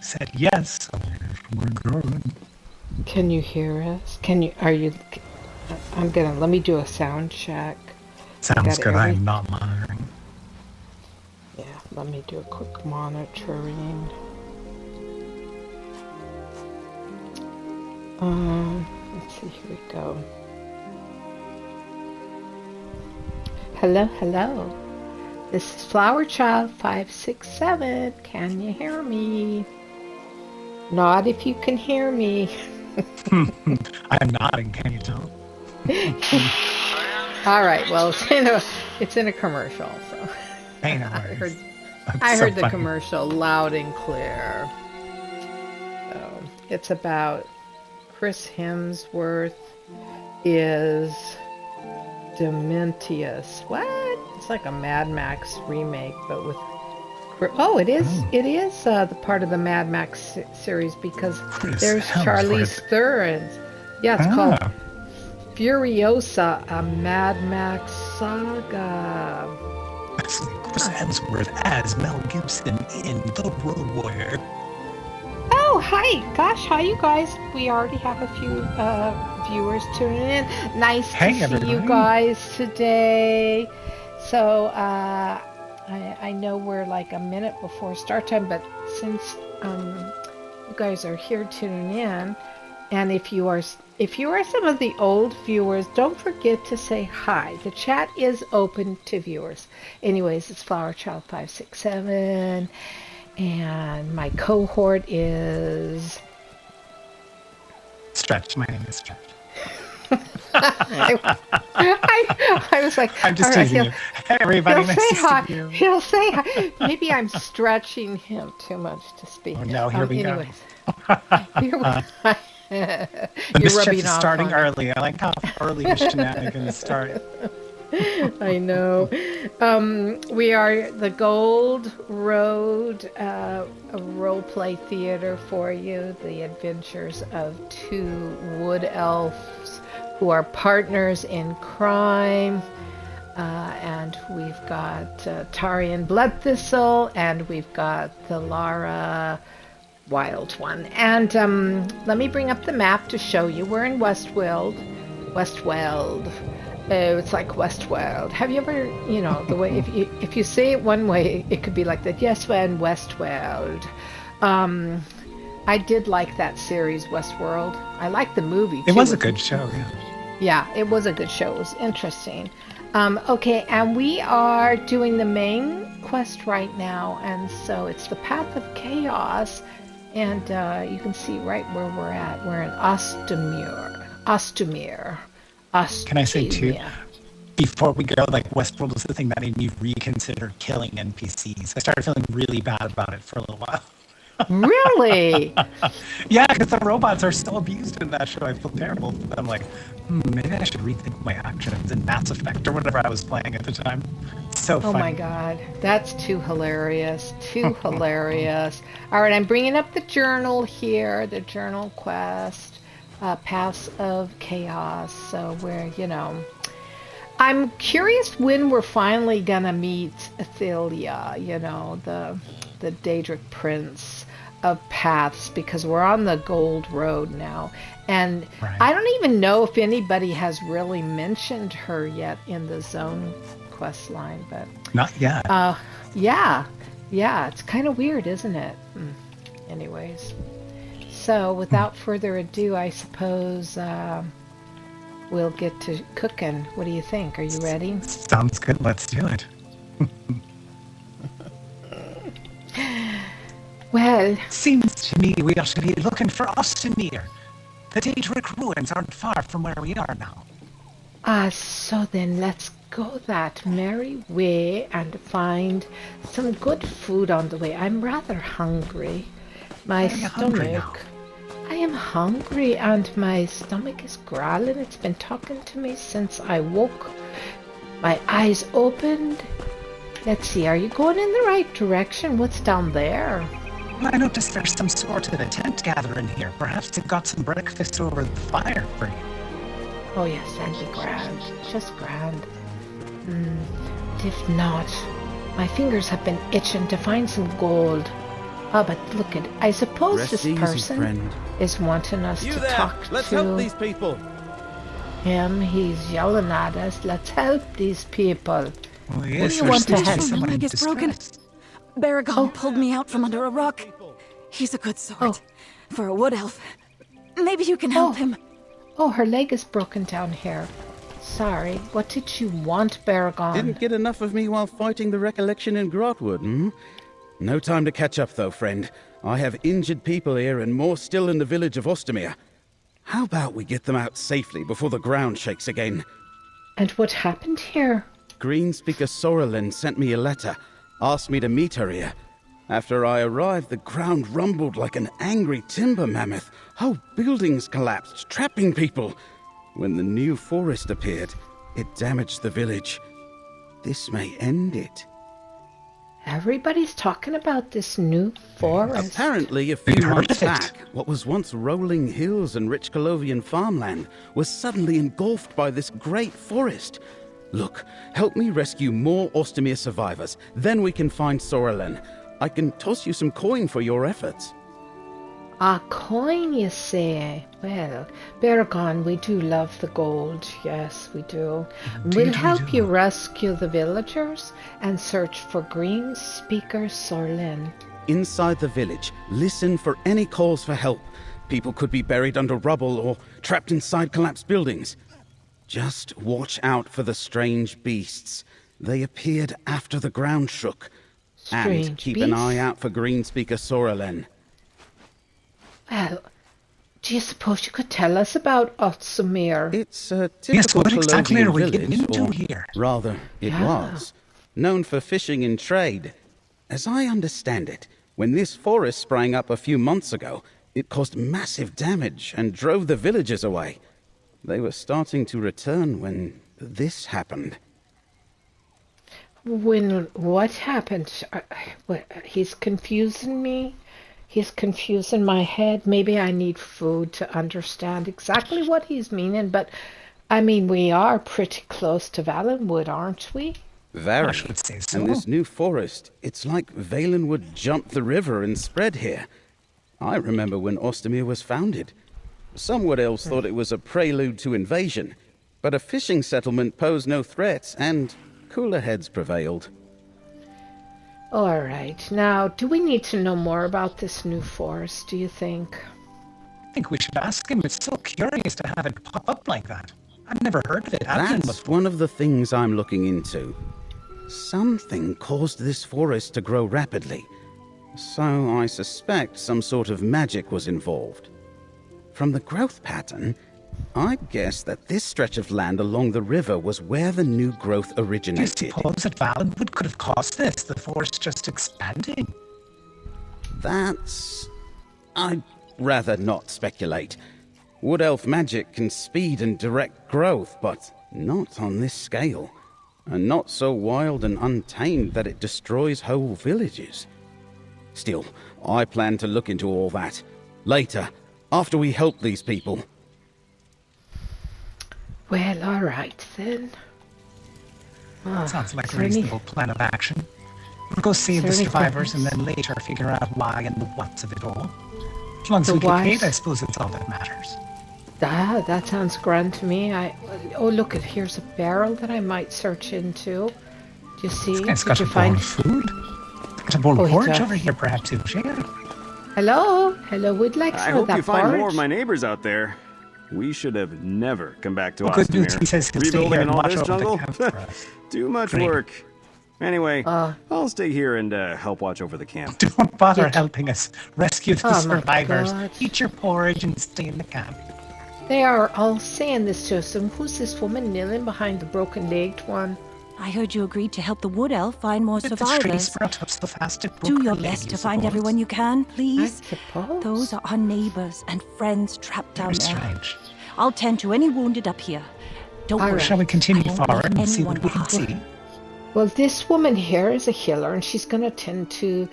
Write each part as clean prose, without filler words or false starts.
said yes. We're going. Can you hear us? Let me do a sound check. Sounds good. I'm not monitoring. Yeah, let me do a quick monitoring. Let's see, here we go. Hello. This is Flower Child 567. Can you hear me? Nod if you can hear me. I'm nodding. Can you tell? All right. Well, it's in a commercial, so Hey, no I heard the commercial loud and clear. So it's about Chris Hemsworth is Dementius. What? It's like a Mad Max remake, but with... Oh, it is. Oh. It is the part of the Mad Max series because there's Charlize Theron. Yeah, it's called Furiosa, a Mad Max saga. Chris Hemsworth as Mel Gibson in The Road Warrior. Oh, hi. Gosh, hi, you guys. We already have a few viewers tuning in. Nice to see you guys today. So, I know we're like a minute before start time, but since you guys are here tuning in, and if you are some of the old viewers, don't forget to say hi. The chat is open to viewers. Anyways, it's Flower Child 567, and my cohort is Stretch. My name is Stretch. I was like, I'm just teasing you. Hey, everybody, nice to see you. He'll say hi. Maybe I'm stretching him too much to speak. Oh, no, here we go. The mischief is starting early. I like how early the shenanigans start. I know. We are the Gold Road, a role-play theater for you. The adventures of two wood elves who are partners in crime. And we've got Taryn Bloodthistle, and we've got Thalara, Wild One. And let me bring up the map to show you. We're in Westworld. Oh, it's like Westworld. Have you ever, the way if you say it one way, it could be like that. Yes, we're in Westworld. I did like that series, Westworld. I liked the movie too. It was a good show, yeah. Yeah, it was a good show. It was interesting. Okay, and we are doing the main quest right now, and so it's the Path of Chaos, and you can see right where we're at. We're in Ostumir. Can I say too, before we go, like Westworld was the thing that made me reconsider killing NPCs. I started feeling really bad about it for a little while. Really? Yeah, because the robots are so abused in that show. I feel terrible. I'm like, maybe I should rethink my actions in Mass Effect or whatever I was playing at the time. So funny. Oh my God, that's too hilarious. Hilarious. All right, I'm bringing up the journal here, the journal quest, Paths of Chaos. So we're, I'm curious when we're finally gonna meet ITHERIA, the Daedric Prince of Paths, because we're on the Gold Road now. And right. I don't even know if anybody has really mentioned her yet in the Zone quest line, but... Not yet. Yeah, it's kind of weird, isn't it? Anyways. So, without further ado, I suppose we'll get to cooking. What do you think? Are you ready? Sounds good. Let's do it. Well, seems to me we ought to be looking for Ostumir. The Daedric ruins aren't far from where we are now. So then let's go that merry way and find some good food on the way. I'm rather hungry. My stomach... I am hungry and my stomach is growling. It's been talking to me since I woke. My eyes opened. Let's see, are you going in the right direction? What's down there? Well, I noticed there's some sort of a tent gathering here. Perhaps they've got some breakfast over the fire for you. Oh yes, that'd be grand. Just grand. But if not, my fingers have been itching to find some gold. Oh, but look at, I suppose Rest this easy, person friend. is wanting us You to there! talk Let's to help these people! him. He's yelling at us. Let's help these people. Oh, yes, What do you want to help? someone My in leg is broken. distress. Baragon pulled me out from under a rock. He's a good sort. Oh. For a wood elf. Maybe you can help him. Oh, her leg is broken down here. Sorry, what did you want, Baragon? Didn't get enough of me while fighting the recollection in Grotwood, hmm? No time to catch up, though, friend. I have injured people here and more still in the village of Ostumir. How about we get them out safely before the ground shakes again? And what happened here? Greenspeaker Sorrelin sent me a letter, asked me to meet her here. After I arrived, the ground rumbled like an angry timber mammoth. Whole buildings collapsed, trapping people. When the new forest appeared, it damaged the village. This may end it. Everybody's talking about this new forest. Apparently, a few months back, what was once rolling hills and rich Colovian farmland was suddenly engulfed by this great forest. Look, help me rescue more Ostumir survivors. Then we can find Sorrelin. I can toss you some coin for your efforts. A coin, you say? Well, Baragon, we do love the gold. Yes, we do. We'll help you rescue the villagers and search for Greenspeaker Sorrelin. Inside the village, listen for any calls for help. People could be buried under rubble or trapped inside collapsed buildings. Just watch out for the strange beasts. They appeared after the ground shook. And keep an eye out for Greenspeaker Sorrelin. Well, do you suppose you could tell us about Ostumir? It's a typical what exactly are we village, getting into or here? rather, it was, known for fishing and trade. As I understand it, when this forest sprang up a few months ago, it caused massive damage and drove the villagers away. They were starting to return when this happened. When what happened? He's confusing me. He's confusing my head. Maybe I need food to understand exactly what he's meaning. But, I mean, we are pretty close to Valenwood, aren't we? Very. I should say so. And this new forest, it's like Valenwood jumped the river and spread here. I remember when Ostumir was founded. Some wood elves thought it was a prelude to invasion, but a fishing settlement posed no threats, and cooler heads prevailed. All right. Now, do we need to know more about this new forest, do you think? I think we should ask him. It's so curious to have it pop up like that. I've never heard of it. That's one of the things I'm looking into. Something caused this forest to grow rapidly, so I suspect some sort of magic was involved. From the growth pattern, I'd guess that this stretch of land along the river was where the new growth originated. Do you suppose that Valenwood could have caused this? The forest just expanding? I'd rather not speculate. Wood elf magic can speed and direct growth, but not on this scale. And not so wild and untamed that it destroys whole villages. Still, I plan to look into all that. Later, after we help these people. Well, all right, then. Sounds like a reasonable plan of action. We'll go save the survivors and then later figure out why and the whats of it all. As long as we get paid, I suppose it's all that matters. That sounds grand to me. Oh, look, here's a barrel that I might search into. Do you see? It's got a bowl of food. Got a bowl of porridge over here, perhaps, too. Hello? Hello, we'd like some of that porridge. I hope you find more of my neighbors out there. We should have never come back to Ostumir. Good news, he says he'll stay here and all watch this over jungle? the camp for us. Too much work. Anyway, I'll stay here and help watch over the camp. Don't bother helping us. Rescue the survivors. God. Eat your porridge and stay in the camp. They are all saying this to us. And who's this woman kneeling behind the broken-legged one? I heard you agreed to help the wood elf find more survivors. The tree sprout up so fast it broke Do your her best leg, to find everyone you can, please. I suppose. Those are our neighbors and friends trapped down there. Strange. I'll tend to any wounded up here. Don't worry. Shall we continue I won't forward let and see what we anyone can harm. see? Well, this woman here is a healer, and she's gonna tend to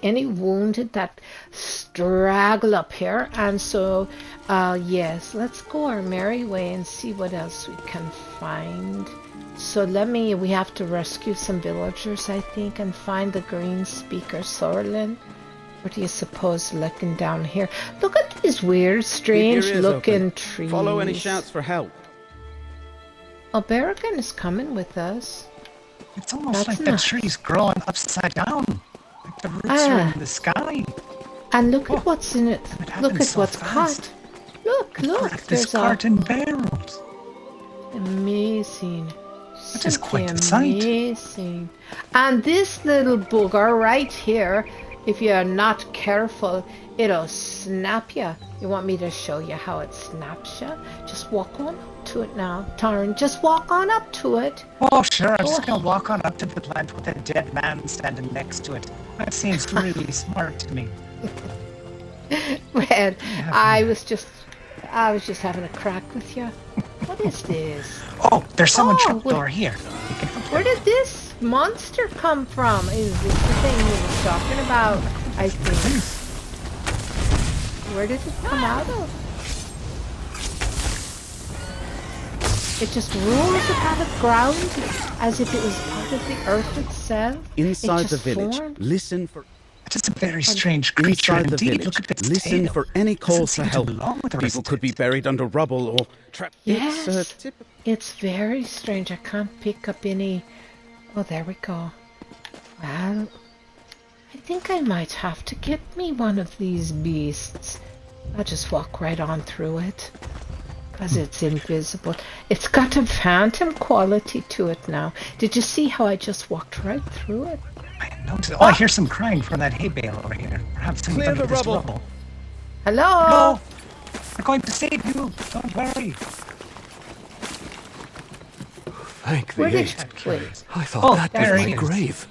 any wounded that straggle up here. And so, yes, let's go our merry way and see what else we can find. So we have to rescue some villagers, I think, and find the green speaker, Sorlin. What do you suppose looking down here? Look at these weird, strange looking trees. Follow any shouts for help. Oh, Berrigan is coming with us. It's almost like the tree's growing upside down. Like the roots are in the sky. And look at what's in it. Look at what's caught. Look, There's cart and barrels. Amazing. That is quite the sight. Amazing. And this little booger right here, if you're not careful, it'll snap you. You want me to show you how it snaps you? Just walk on up to it now, Taryn. Just walk on up to it. Oh, sure. I'm just going to walk on up to the plant with a dead man standing next to it. That seems really smart to me. Well, I was just having a crack with you. What is this? Oh, there's someone trapdoor here. Where did this monster come from? Is this the thing we were talking about? I think. Where did it come out of? It just rose out of ground as if it was part of the earth itself. Inside the village, listen for... It's a very strange creature inside the indeed. village. Look at its Listen tail. for any calls for help. People could be buried under rubble or trapped. Yes, it's very strange. I can't pick up any... Oh, there we go. Well, I think I might have to get me one of these beasts. I'll just walk right on through it. Because it's invisible. It's got a phantom quality to it now. Did you see how I just walked right through it? I noticed. Oh, I hear some crying from that hay bale over here. Perhaps some Clear of the this rubble. Hello? Hello? We're going to save you. Don't worry. Thank the Where did eight. wait? I thought that there was he my is. grave.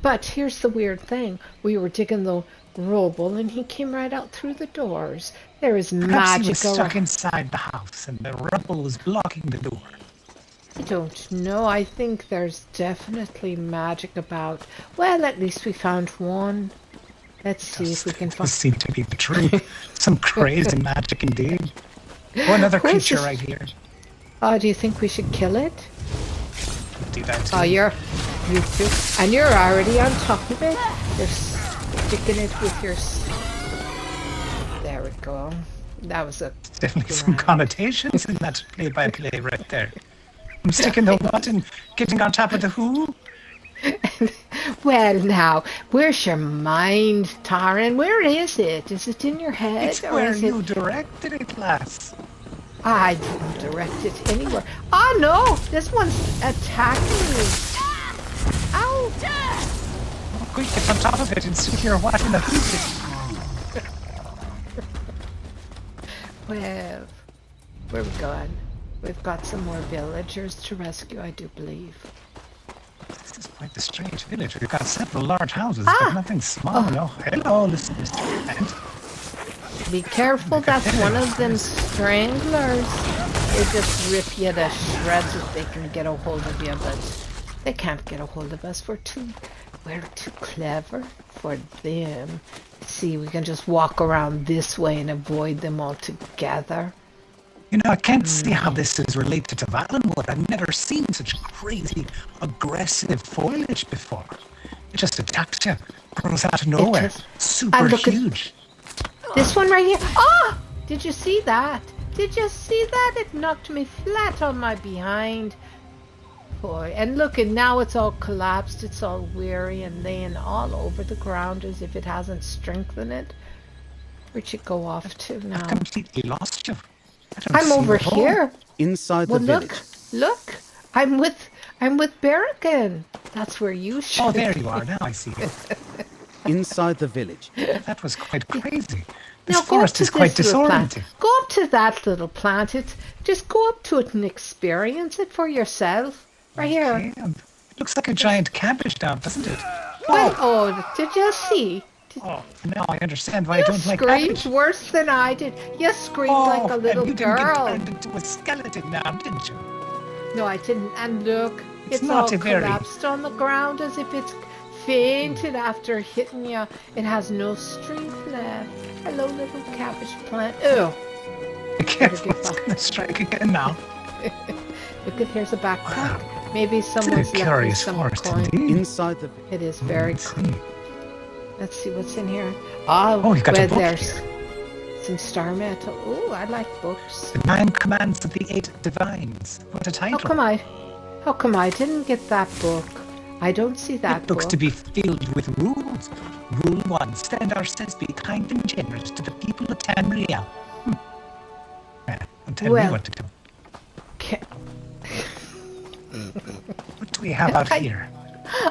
But here's the weird thing. We were digging the rubble and he came right out through the doors. There is Perhaps magic he was stuck around. inside the house and the rubble was blocking the door. I don't know. I think there's definitely magic about. Well, at least we found one. Let's see if we can This find. seemed to be the truth. Some crazy magic indeed. Oh, another Where's creature this- right here. Oh, do you think we should kill it? Do that too. Oh, you too. And you're already on top of it. You're sticking it with your... There we go. That was a... Definitely some connotations in that play-by-play right there. I'm sticking the what and getting on top of the who? Well, now, where's your mind, Taryn? Where is it? Is it in your head? It's or where is you it... directed it, lass. I didn't direct it anywhere. Oh, no! This one's attacking me. Ow! Oh, quick, get on top of it and see here what in the hoop. Well, where we going? We've got some more villagers to rescue, I do believe. This is quite the strange village. We've got several large houses, but nothing small. No. Hello, listen, Mr. Plant. Be careful, that's one of them stranglers. They just rip you to shreds if they can get a hold of you, but they can't get a hold of us. We're too clever for them. See, we can just walk around this way and avoid them altogether. You know, I can't see how this is related to Valenwood. I've never seen such crazy, aggressive foliage before. It just attacks you, grows out of nowhere. Super And look at- huge. This one right here. Oh! Did you see that? Did you see that? It knocked me flat on my behind. Boy, and look, and now it's all collapsed. It's all weary and laying all over the ground as if it hasn't strengthened it. Where'd you go off to now? I've completely lost you. I don't I'm see over you at all. here. Inside Well, the village. look. I'm with Berrigan. That's where you should. Oh, there you are. Now I see you. Inside the village. That was quite crazy. This Now go up forest to is quite this little plant. disorienting. Go up to that little plant. Just go up to it and experience it for yourself. Right here. Okay, it looks like a giant cabbage now, doesn't it? Well, oh, did you see? Oh, now I understand why I You don't like screamed cabbage. worse than I did. You screamed Oh, like a little and you didn't get girl. turned into a skeleton now, didn't you? No, I didn't. And look, It's it's not all a very- collapsed on the ground as if it's fainted after hitting you. It has no strength left. Hello, little cabbage plant. Oh, Be careful, get it's back. going to strike again now. Look at, here's a backpack. Maybe someone's left me some coin. Inside the... It is very cool. Let's see what's in here. Oh, you got a book there's here. some star metal. Oh, I like books. The 9 Commands of the 8 Divines. What a title. How come I didn't get that book? I don't see that book. Looks to be filled with rules. Rule 1. Stand ourselves, be kind and generous to the people of ITHERIA. Don't tell me what to do. What do we have out here?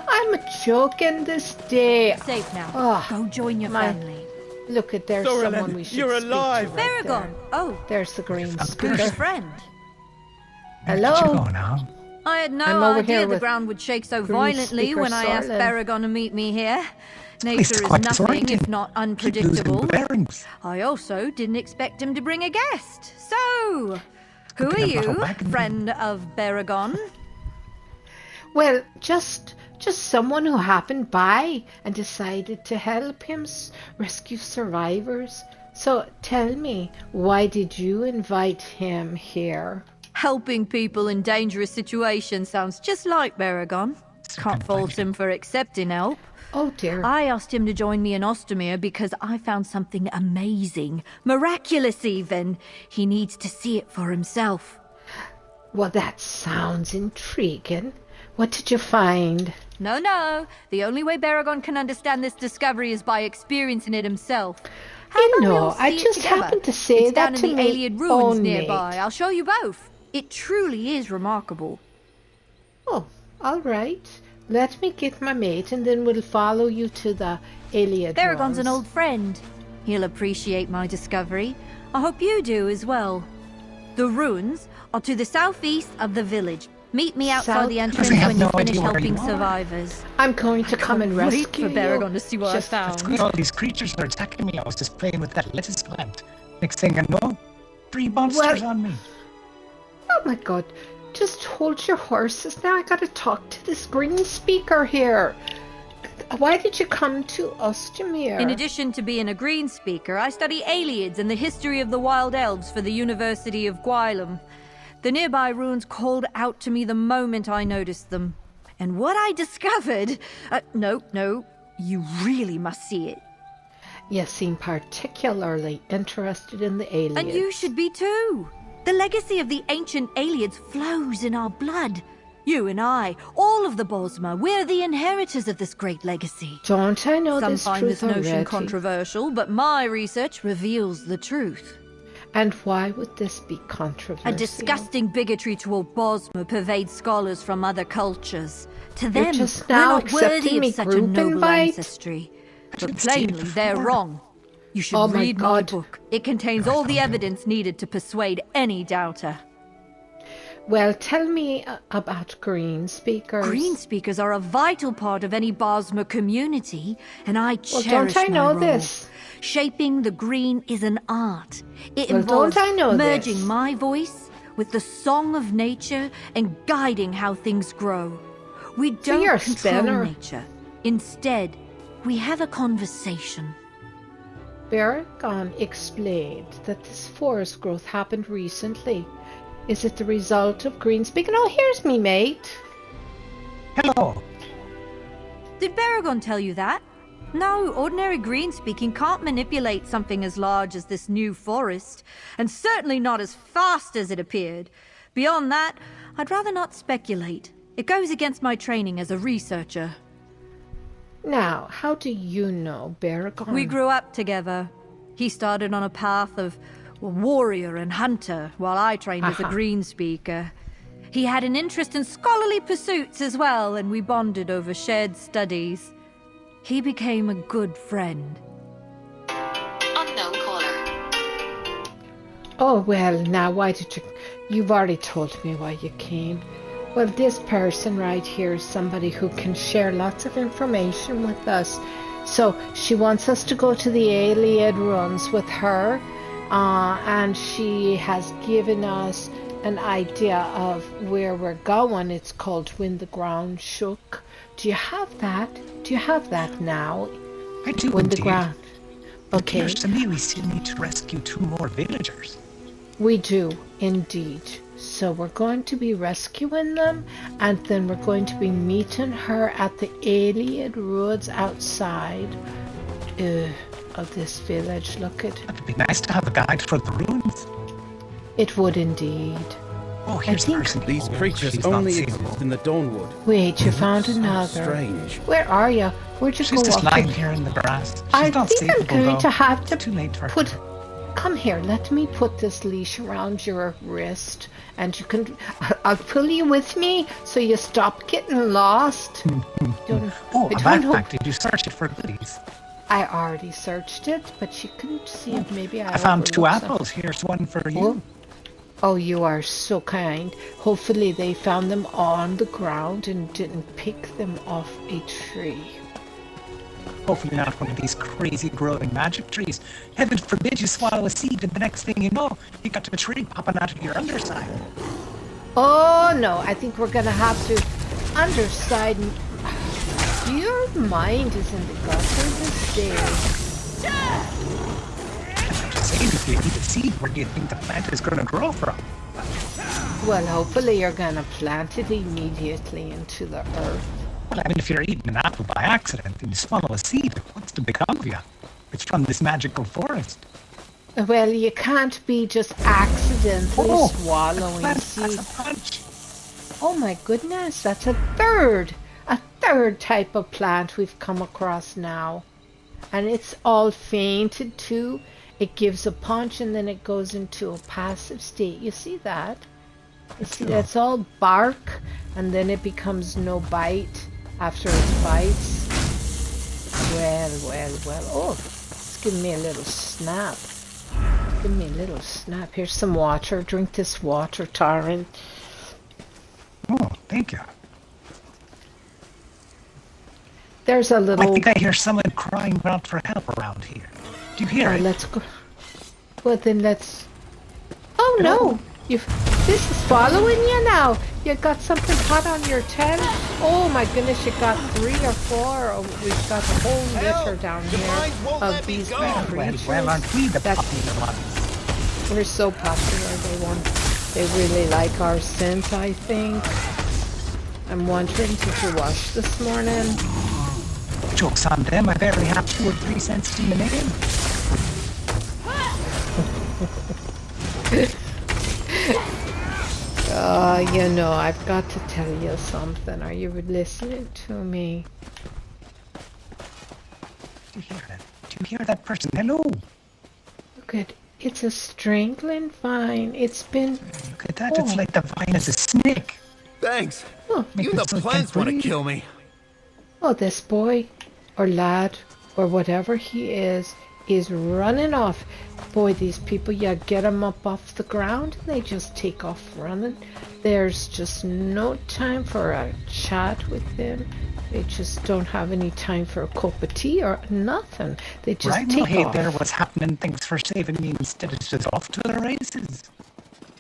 I'm joking this day. Safe now. Oh, go join your family. Look at, there's someone we should you're speak alive. to right Baragon. there. Oh, there's the green good speaker. friend. Hello. Where'd you go now? I had I'm no over idea here the with ground would shake so green violently speaker when I asked Sorlin. Baragon to meet me here. It's Nature is quite nothing disorienting. if not Keep losing unpredictable. the bearings. I also didn't expect him to bring a guest. So, who Good are thing I'm not a you, wagon friend of Baragon? Well, just someone who happened by and decided to help him rescue survivors. So tell me, why did you invite him here? Helping people in dangerous situations sounds just like Baragon. Can't fault him for accepting help. Oh dear. I asked him to join me in Ostumir because I found something amazing, miraculous even. He needs to see it for himself. Well, that sounds intriguing. What did you find? No. The only way Baragon can understand this discovery is by experiencing it himself. How You about we know, all I see it just together? happened to say it's that down to in the me Iliad ruins only. nearby. I'll show you both. It truly is remarkable. Oh, all right. Let me get my mate and then we'll follow you to the Iliad Baragon's an ruins. old friend. He'll appreciate my discovery. I hope you do as well. The ruins are to the southeast of the village. Meet me outside the entrance I have when no you finish idea where helping you are. survivors. I'm going to come and Wait rescue for Baragon to see what Just- I That's found. good. All these creatures are attacking me. I was just playing with that lettuce plant. Next thing I know, 3 monsters on me. Oh my god. Just hold your horses. Now I gotta talk to this green speaker here. Why did you come to Ostumir? In addition to being a green speaker, I study Aliads and the history of the wild elves for the University of Gwylem. The nearby ruins called out to me the moment I noticed them. And what I discovered... No, you really must see it. You seem particularly interested in the aliens. And you should be too. The legacy of the ancient Aliads flows in our blood. You and I, all of the Bosma, we're the inheritors of this great legacy. Don't I know Some this find truth this notion already? controversial, but my research reveals the truth. And why would this be controversial? A disgusting bigotry toward Bosma pervades scholars from other cultures. To You're them, just we're now not worthy accepting me of such a group noble invite? ancestry. But didn't see it plainly, they're before. wrong. You should Oh my read my God. book. It contains all the evidence needed to persuade any doubter. Well, tell me about green speakers. Green speakers are a vital part of any Bosma community, and I Well, cherish don't I my know role. this? Shaping the green is an art. It Well, involves don't I know merging this? my voice with the song of nature and guiding how things grow. We don't you're a control spinner. nature. Instead, we have a conversation. Baragon explained that this forest growth happened recently. Is it the result of green speaking? Oh, here's me mate. Hello. Did Baragon tell you that? No, ordinary green speaking can't manipulate something as large as this new forest, and certainly not as fast as it appeared. Beyond that, I'd rather not speculate. It goes against my training as a researcher. Now, how do you know Baragon? We grew up together. He started on a path of warrior and hunter, while I trained as a Aha. green speaker. He had an interest in scholarly pursuits as well, and we bonded over shared studies. He became a good friend. Unknown caller. Oh, well, now why did you... You've already told me why you came. Well, this person right here is somebody who can share lots of information with us. So she wants us to go to the Iliad ruins with her, and she has given us an idea of where we're going. It's called When the Ground Shook. Do you have that? Do you have that now? I do When the indeed. ground... It Okay, appears to me we still need to rescue 2 more villagers. we do, indeed. So we're going to be rescuing them, and then we're going to be meeting her at the alien roads outside of this village. Look at. It'd be nice to have a guide for the ruins. It would indeed. Oh, here's the person. These creatures only exist in the Dawnwood. Wait, you found another. Strange. Where are you? Where'd you go? She's just lying here in the grass. She's I not think I'm savable, going though. to have to It's too late for put. her. Come here. Let me put this leash around your wrist, and you can. I'll pull you with me so you stop getting lost. Oh, a backpack. Did you search it for goodies? I already searched it, but you can see if maybe I found 2 overlooked apples. Here's one for you. Oh. Oh, you are so kind. Hopefully they found them on the ground and didn't pick them off a tree. Hopefully not one of these crazy growing magic trees. Heaven forbid you swallow a seed and the next thing you know, you got a tree popping out of your underside. Oh no, I think we're gonna have to underside. Your mind is in the gutter this day. Just saying, if you eat a seed, where do you think the plant is going to grow from? Well, hopefully you're gonna plant it immediately into the earth. Well, I mean, if you're eating an apple by accident and you swallow a seed, what's to become of you? It's from this magical forest. Well, you can't be just accidentally swallowing That's seeds. a punch. Oh my goodness, that's a third type of plant we've come across now. And it's all fainted too. It gives a punch and then it goes into a passive state. You see that? You see, that's all bark, and then it becomes no bite after it bites. Well. Oh, it's giving me a little snap. Give me a little snap. Here's some water. Drink this water, Taryn. Oh, thank you. There's a little... I think I hear someone crying out for help around here. Do you hear it? Let's go. Well, then let's... Oh, no. This is following you now. You got something hot on your tent? Oh, my goodness. You got 3 or 4. Oh, we've got a whole litter down here of these creatures. Well, aren't we the popular ones? We're so popular. They really like our scent, I think. I'm wondering, did you wash this morning? Joke's on them. I barely have 2 or 3 cents to the name. You know, I've got to tell you something. Are you listening to me? Do you hear that? Do you hear that person? Hello? Look at, it's a strangling vine. It's been... Look at that. It's like the vine is a snake. Thanks. Oh, You the plants want to kill me. oh, this boy or lad or whatever he is running off. Boy, these people, you get them up off the ground and they just take off running. There's just no time for a chat with them. They just don't have any time for a cup of tea or nothing. They just Right? take No, hey, off. there, what's happening? Thanks for saving me. Instead, it's just off to the races.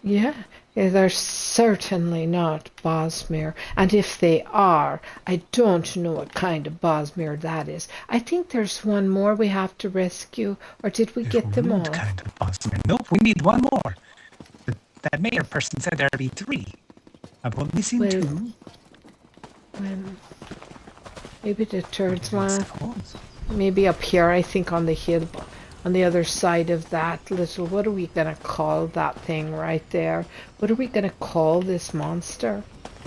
Yeah, they're certainly not Bosmere. And if they are, I don't know what kind of Bosmere that is. I think there's one more we have to rescue. Or did we get them all? What kind of Bosmer? Nope, we need one more. That mayor person said there'd be 3. I've only seen 2. Well, maybe the third I one. suppose. Maybe up here, I think on the hill, on the other side of that little, what are we going to call that thing right there? What are we going to call this monster?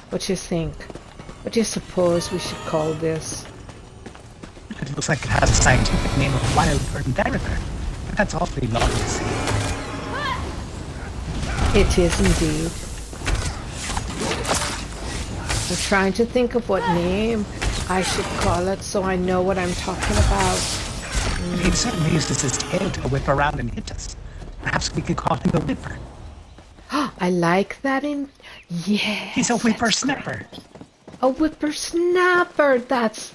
What do you think? What do you suppose we should call this? It looks like it has a scientific name of wild burden dagger. But that's awfully long to say. It is indeed. I'm trying to think of what name I should call it so I know what I'm talking about. He certainly uses his tail to whip around and hit us. Perhaps we could call him the Whipper. I like that in... Yeah. He's a whippersnapper. A whippersnapper. That's...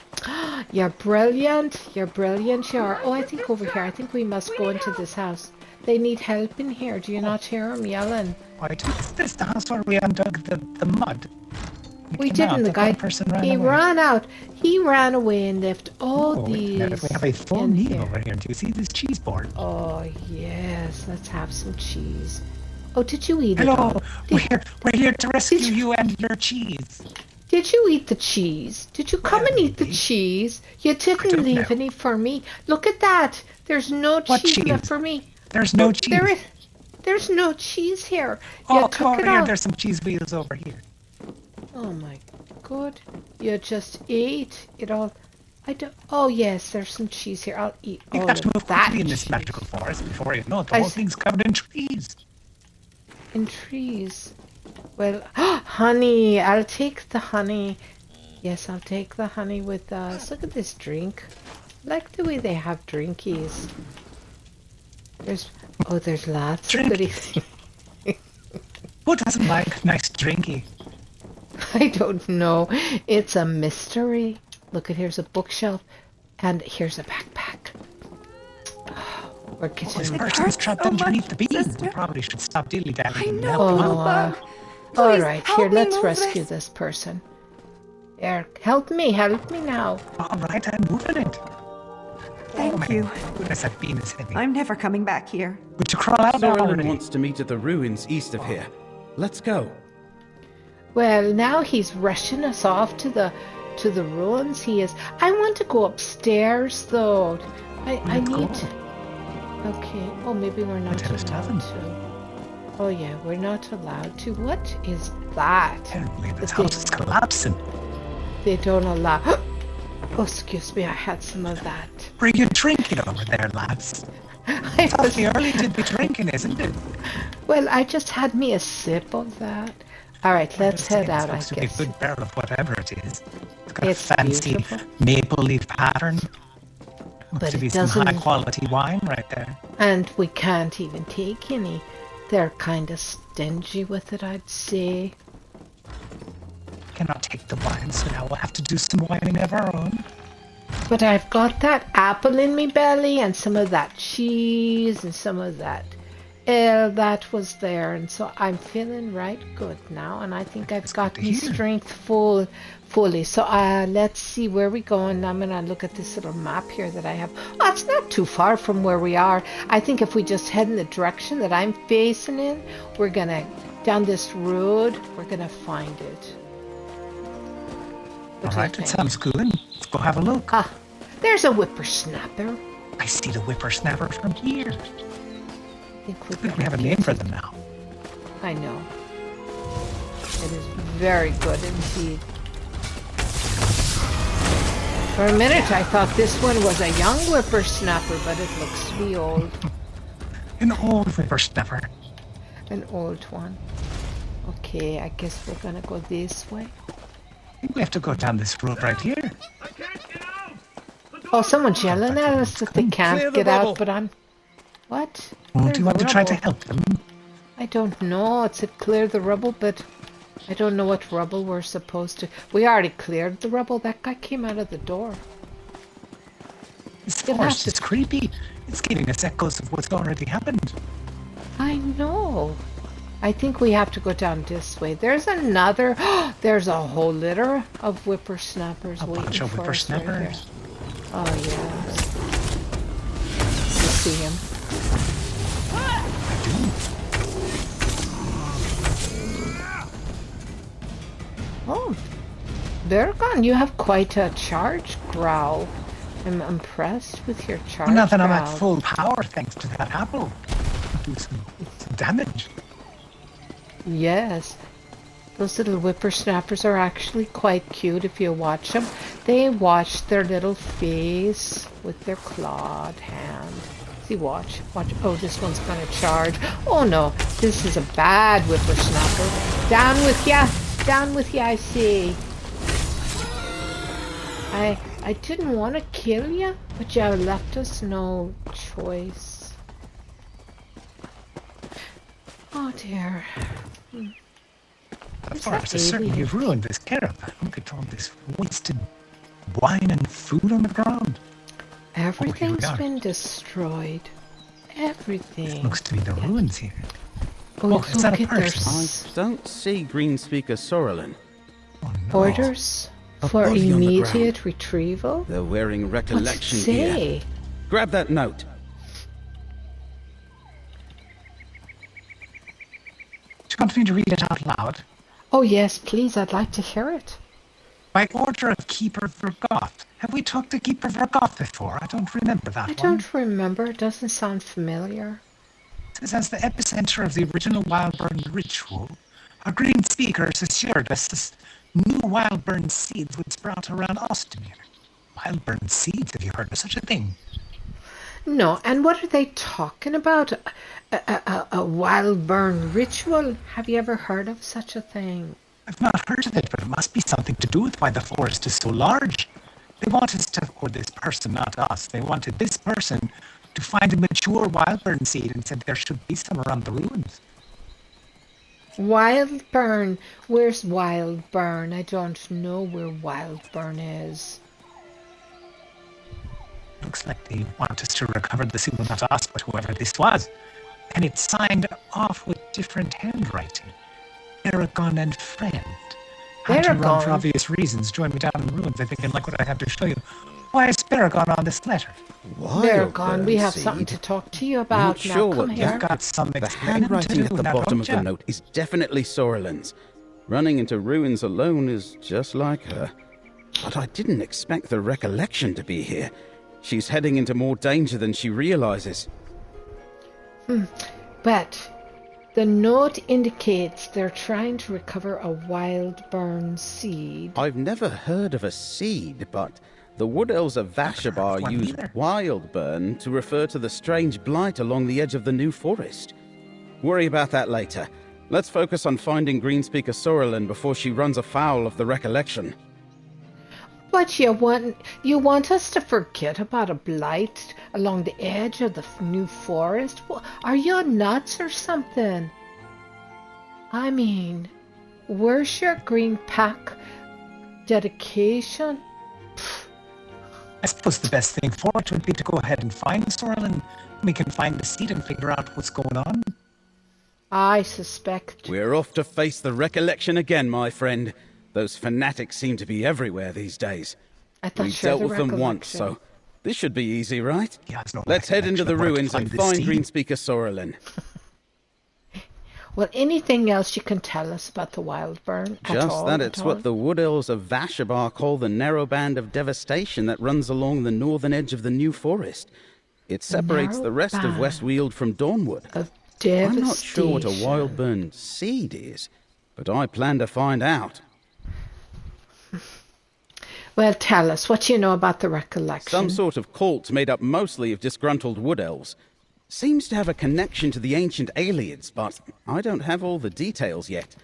You're brilliant. You're brilliant. You are. Oh, I think over here. I think we must go into this house. They need help in here. Do you not hear them yelling? Wait, is this the house where we undug the mud? We didn't. The guy, he ran out. He ran away and left all these. We have a full meal over here. Do you see this cheese board? Oh yes, let's have some cheese. Oh, did you eat it Hello. all? We're here to rescue you and your cheese. Did you eat the cheese? Did you come and eat the cheese? You didn't leave any for me. Look at that. There's no cheese left for me. There's no cheese. There's no cheese here. Oh, come over here. There's some cheese wheels over here. Oh my god. You just ate it all. I don't. Oh yes, there's some cheese here. I'll eat all of that. You have to move quickly in this magical forest before you know it. The whole thing's covered in trees. In trees. Well, honey. I'll take the honey. Yes, I'll take the honey with us. Look at this drink. I like the way they have drinkies. There's lots of goody things. Who doesn't like nice drinky? I don't know. It's a mystery. Look at here's a bookshelf, and here's a backpack. We're getting this person's trapped underneath the beam. We probably should stop dilly-dallying. I know. All right, here, let's rescue this person. Here, help me now. All right, I'm moving it. Thank you. Goodness, that beam is heavy. I'm never coming back here. Would you crawl out Sorrelin already? wants to meet at the ruins east of here. Let's go. Well, now he's rushing us off to the ruins. He is. I want to go upstairs though. I need to. Okay. Oh, maybe we're not allowed to. Oh yeah, we're not allowed to. What is that? Apparently this house is collapsing. They don't allow. Oh, excuse me. I had some of that. Were you drinking over there, lads? I was early to be drinking, isn't it? Well, I just had me a sip of that. All right, let's head out, I guess. It's supposed to be a good barrel of whatever it is. It's got a fancy beautiful. maple leaf pattern. But to be it some doesn't. high quality wine right there. And we can't even take any. They're kind of stingy with it, I'd say. Cannot take the wine, so now we'll have to do some wining of our own. But I've got that apple in me belly and some of that cheese and some of that ale that was there, and so I'm feeling right good now, and I think I've got my strength fully. So let's see where we go, and I'm gonna look at this little map here that I have. Oh, it's not too far from where we are. I think if we just head in the direction that I'm facing in, we're gonna down this road. We're gonna find it. All right, it sounds good. Let's go have a look. Ah, there's a whippersnapper. I see the whippersnapper from here. I think We have a name for them now. I know. It is very good indeed. For a minute I thought this one was a young whippersnapper, but it looks to be old. An old whippersnapper. An old one. Okay, I guess we're gonna go this way. I think we have to go down this road right here. Oh, someone's yelling at us that they can't get out, but I'm... What? Well, do you want to try to help them? I don't know. It said clear the rubble, but I don't know what rubble we're supposed to... We already cleared the rubble. That guy came out of the door. This forest is creepy. It's giving us echoes of what's already happened. I know. I think we have to go down this way. There's another... There's a whole litter of whippersnappers waiting bunch of for us right here. whippersnappers. Oh, yes. You see him? I do. Oh, Baragon, you have quite a charge growl. I'm impressed with your charge Well, now that growl. I'm at full power thanks to that apple. Do some damage. Yes. Those little whippersnappers are actually quite cute if you watch them. They watch their little face with their clawed hand. See, watch. Oh, this one's gonna charge. Oh no, this is a bad whippersnapper. Down with ya! Down with ya, I see. I didn't want to kill ya, but you left us no choice. Oh dear. The forest has certainly ruined this caravan. Look at all this wasted wine and food on the ground. Everything's been destroyed. Everything. This looks to be the ruins here. Oh, is that a person? I don't see Green Speaker Sorrelin. Oh, no. Orders for body on the immediate retrieval? They're wearing recollection What's it say? gear. Grab that note. you want me to read it out loud? Oh yes, please, I'd like to hear it. By order of Keeper Vergoth. Have we talked to Keeper Vergoth before? I don't remember that one. I don't remember. It doesn't sound familiar. It says, as the epicenter of the original Wildburn ritual, our green speakers assured us this new Wildburn seeds would sprout around Ostumir. Wildburn seeds? Have you heard of such a thing? No, and what are they talking about? A Wildburn ritual? Have you ever heard of such a thing? I've not heard of it, but it must be something to do with why the forest is so large. They want us to, or this person, not us, they wanted this person to find a mature Wildburn seed and said there should be some around the ruins. Wildburn? Where's Wildburn? I don't know where Wildburn is. Looks like they want us to recover the seal, not us, but whoever this was. And it's signed off with different handwriting. Aragon and friend. Aragon, for obvious reasons, joined me down in the ruins. I think I like what I have to show you. Why is Aragon on this letter? Aragon, we have something to talk to you about. Not sure now, what come here. You've got some The explaining handwriting to at do, the now, bottom don't of the ya? note is definitely Sorrelin's. Running into ruins alone is just like her. But I didn't expect the recollection to be here. She's heading into more danger than she realizes. But the note indicates they're trying to recover a Wildburn seed. I've never heard of a seed, but the Wood Elves of Vashabar one use either. Wildburn to refer to the strange blight along the edge of the New Forest. Worry about that later. Let's focus on finding Greenspeaker Sorrelin before she runs afoul of the recollection. But you want us to forget about a blight along the edge of the New Forest? Are you nuts or something? I mean, where's your green pack dedication? I suppose the best thing for it would be to go ahead and find Sorrelin. We can find the seed and figure out what's going on. I suspect. We're off to face the recollection again, my friend. Those fanatics seem to be everywhere these days. I thought We sure dealt the with them once, recollection. so this should be easy, right? Yeah, it's no Let's head into the recollection of where to ruins and the find seed. Greenspeaker Sorrelin. Well, anything else you can tell us about the Wildburn? Just that it's what the Wood Elves of Vashabar call the narrow band of devastation that runs along the northern edge of the New Forest. It separates the rest of Westweald from Dawnwood. Of I'm not sure what a devastation. Wildburn seed is, but I plan to find out. Well, tell us what you know about the recollection. Some sort of cult made up mostly of disgruntled Wood Elves. Seems to have a connection to the ancient Aliens, but I don't have all the details yet.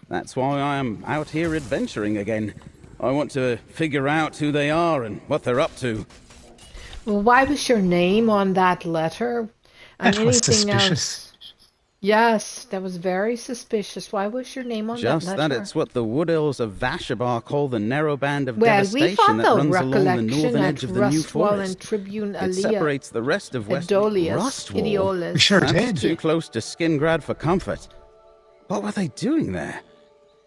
That's why I am out here adventuring again. I want to figure out who they are and what they're up to. Well, why was your name on that letter? And That was anything suspicious. else? Yes, that was very suspicious. Why was your name on Just that letter? that it's what the Wood Elves of Vashabar call the narrow band of Well, we devastation found that the runs along the recollection northern at edge of the New Rustwall and Forest. Tribune It Alia. separates the rest of West Idolius, Rustwall. Idiolis. We sure That's did. too close to Skingrad for comfort. What were they doing there?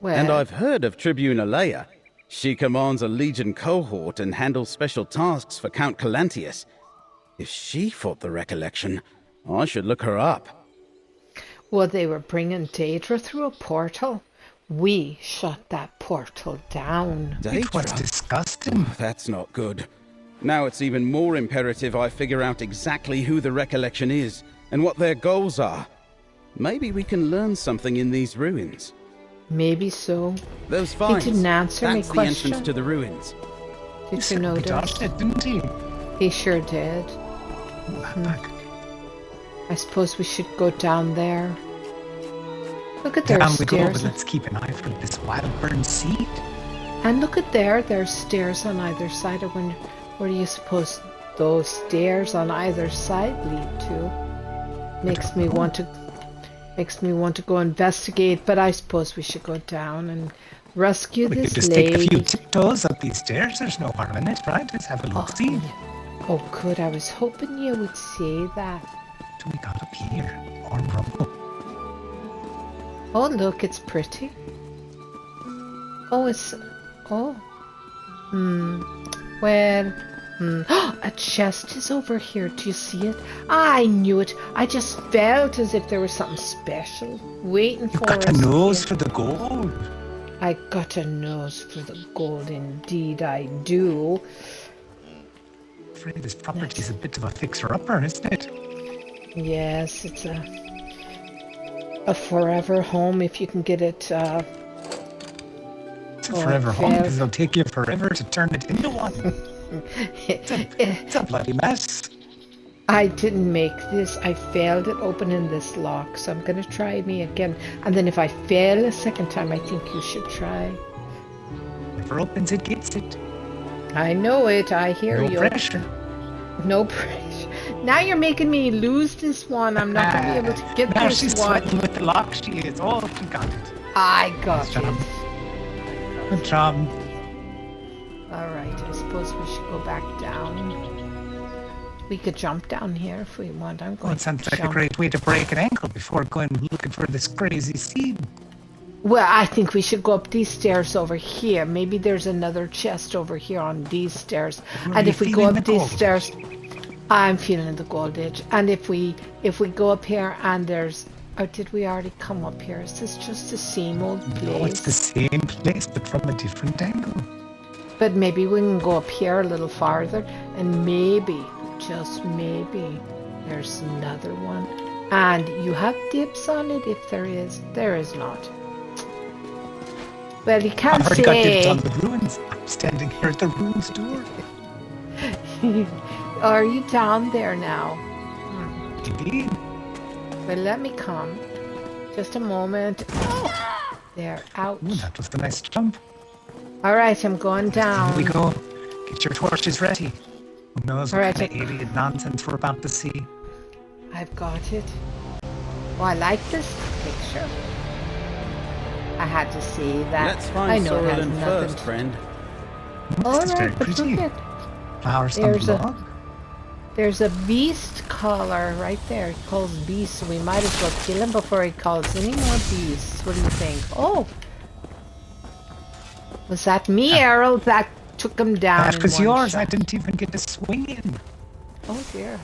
Well, And I've heard of Tribune Alea. She commands a Legion cohort and handles special tasks for Count Calantius. If she fought the recollection, I should look her up. well, they were bringing Daedra through a portal. We shut that portal down. It was Daedra? disgusting. That's not good. Now it's even more imperative I figure out exactly who the recollection is and what their goals are. Maybe we can learn something in these ruins. Maybe so. Those vines. didn't answer my that's the question. entrance to the ruins. Did you Certainly notice? dodged it, didn't he? He sure did. Back. I suppose we should go down there. Look at their Down we go, but stairs. let's keep an eye for this Wildburn seed. And look at there's stairs on either side. I wonder, where do you suppose those stairs on either side lead to? Makes me want to go investigate, but I suppose we should go down and rescue We could this just take a few lady. tiptoes up these stairs. There's no harm in it, right? Let's have a look-see. Oh, good. I was hoping you would say that. What do we got up here? More rubble. Oh, look, it's pretty. Oh, it's... Oh. Well, A chest is over here. Do you see it? I knew it. I just felt as if there was something special waiting for us. You got a nose for the gold. I got a nose for the gold. Indeed, I do. I'm afraid this property is a bit of a fixer-upper, isn't it? Yes, it's a forever home if you can get it. It's a forever home because it'll take you forever to turn it into one. It's a bloody mess. I didn't make this. I failed at opening this lock, so I'm going to try me again. And then if I fail a second time, I think you should try. Whoever opens it gets it. I know it. I hear you. No pressure. No pressure. Now you're making me lose this one. I'm not going to be able to get now this she's one. sweating with the lock. She is. Oh, she got it. I got it. Good job. Alright, I suppose we should go back down. We could jump down here if we want. I'm going it sounds to like jump. a great way to break an ankle before going looking for this crazy seed. Well, I think we should go up these stairs over here. Maybe there's another chest over here on these stairs. And if we go up these stairs, I'm feeling the gold edge. And if we go up here and there's... Or did we already come up here? Is this just the same old place? No, it's the same place, but from a different angle. But maybe we can go up here a little farther, and maybe, just maybe, there's another one. And you have dips on it if there is. There is not. Well, you can't I've already say... got dips on the ruins. I'm standing here at the ruins door. Are you down there now? Indeed. Well, let me come. Just a moment. Oh, there, ouch. Ooh, that was the nice jump. Alright, I'm going down. Here we go. Get your torches ready. Who knows what Alright, kind of alien nonsense we're about to see. I've got it. Oh, I like this picture. I had to see that. Let's find I know it has Sorrelin nothing first, friend. This is very Alright, but pretty. look at... Flowers on There's the a- log. There's a beast caller right there. He calls beasts, so we might as well kill him before he calls any more beasts. What do you think? Oh! Was that me, Errol, that took him down? That was yours. Shot? I didn't even get to swing in. Oh dear.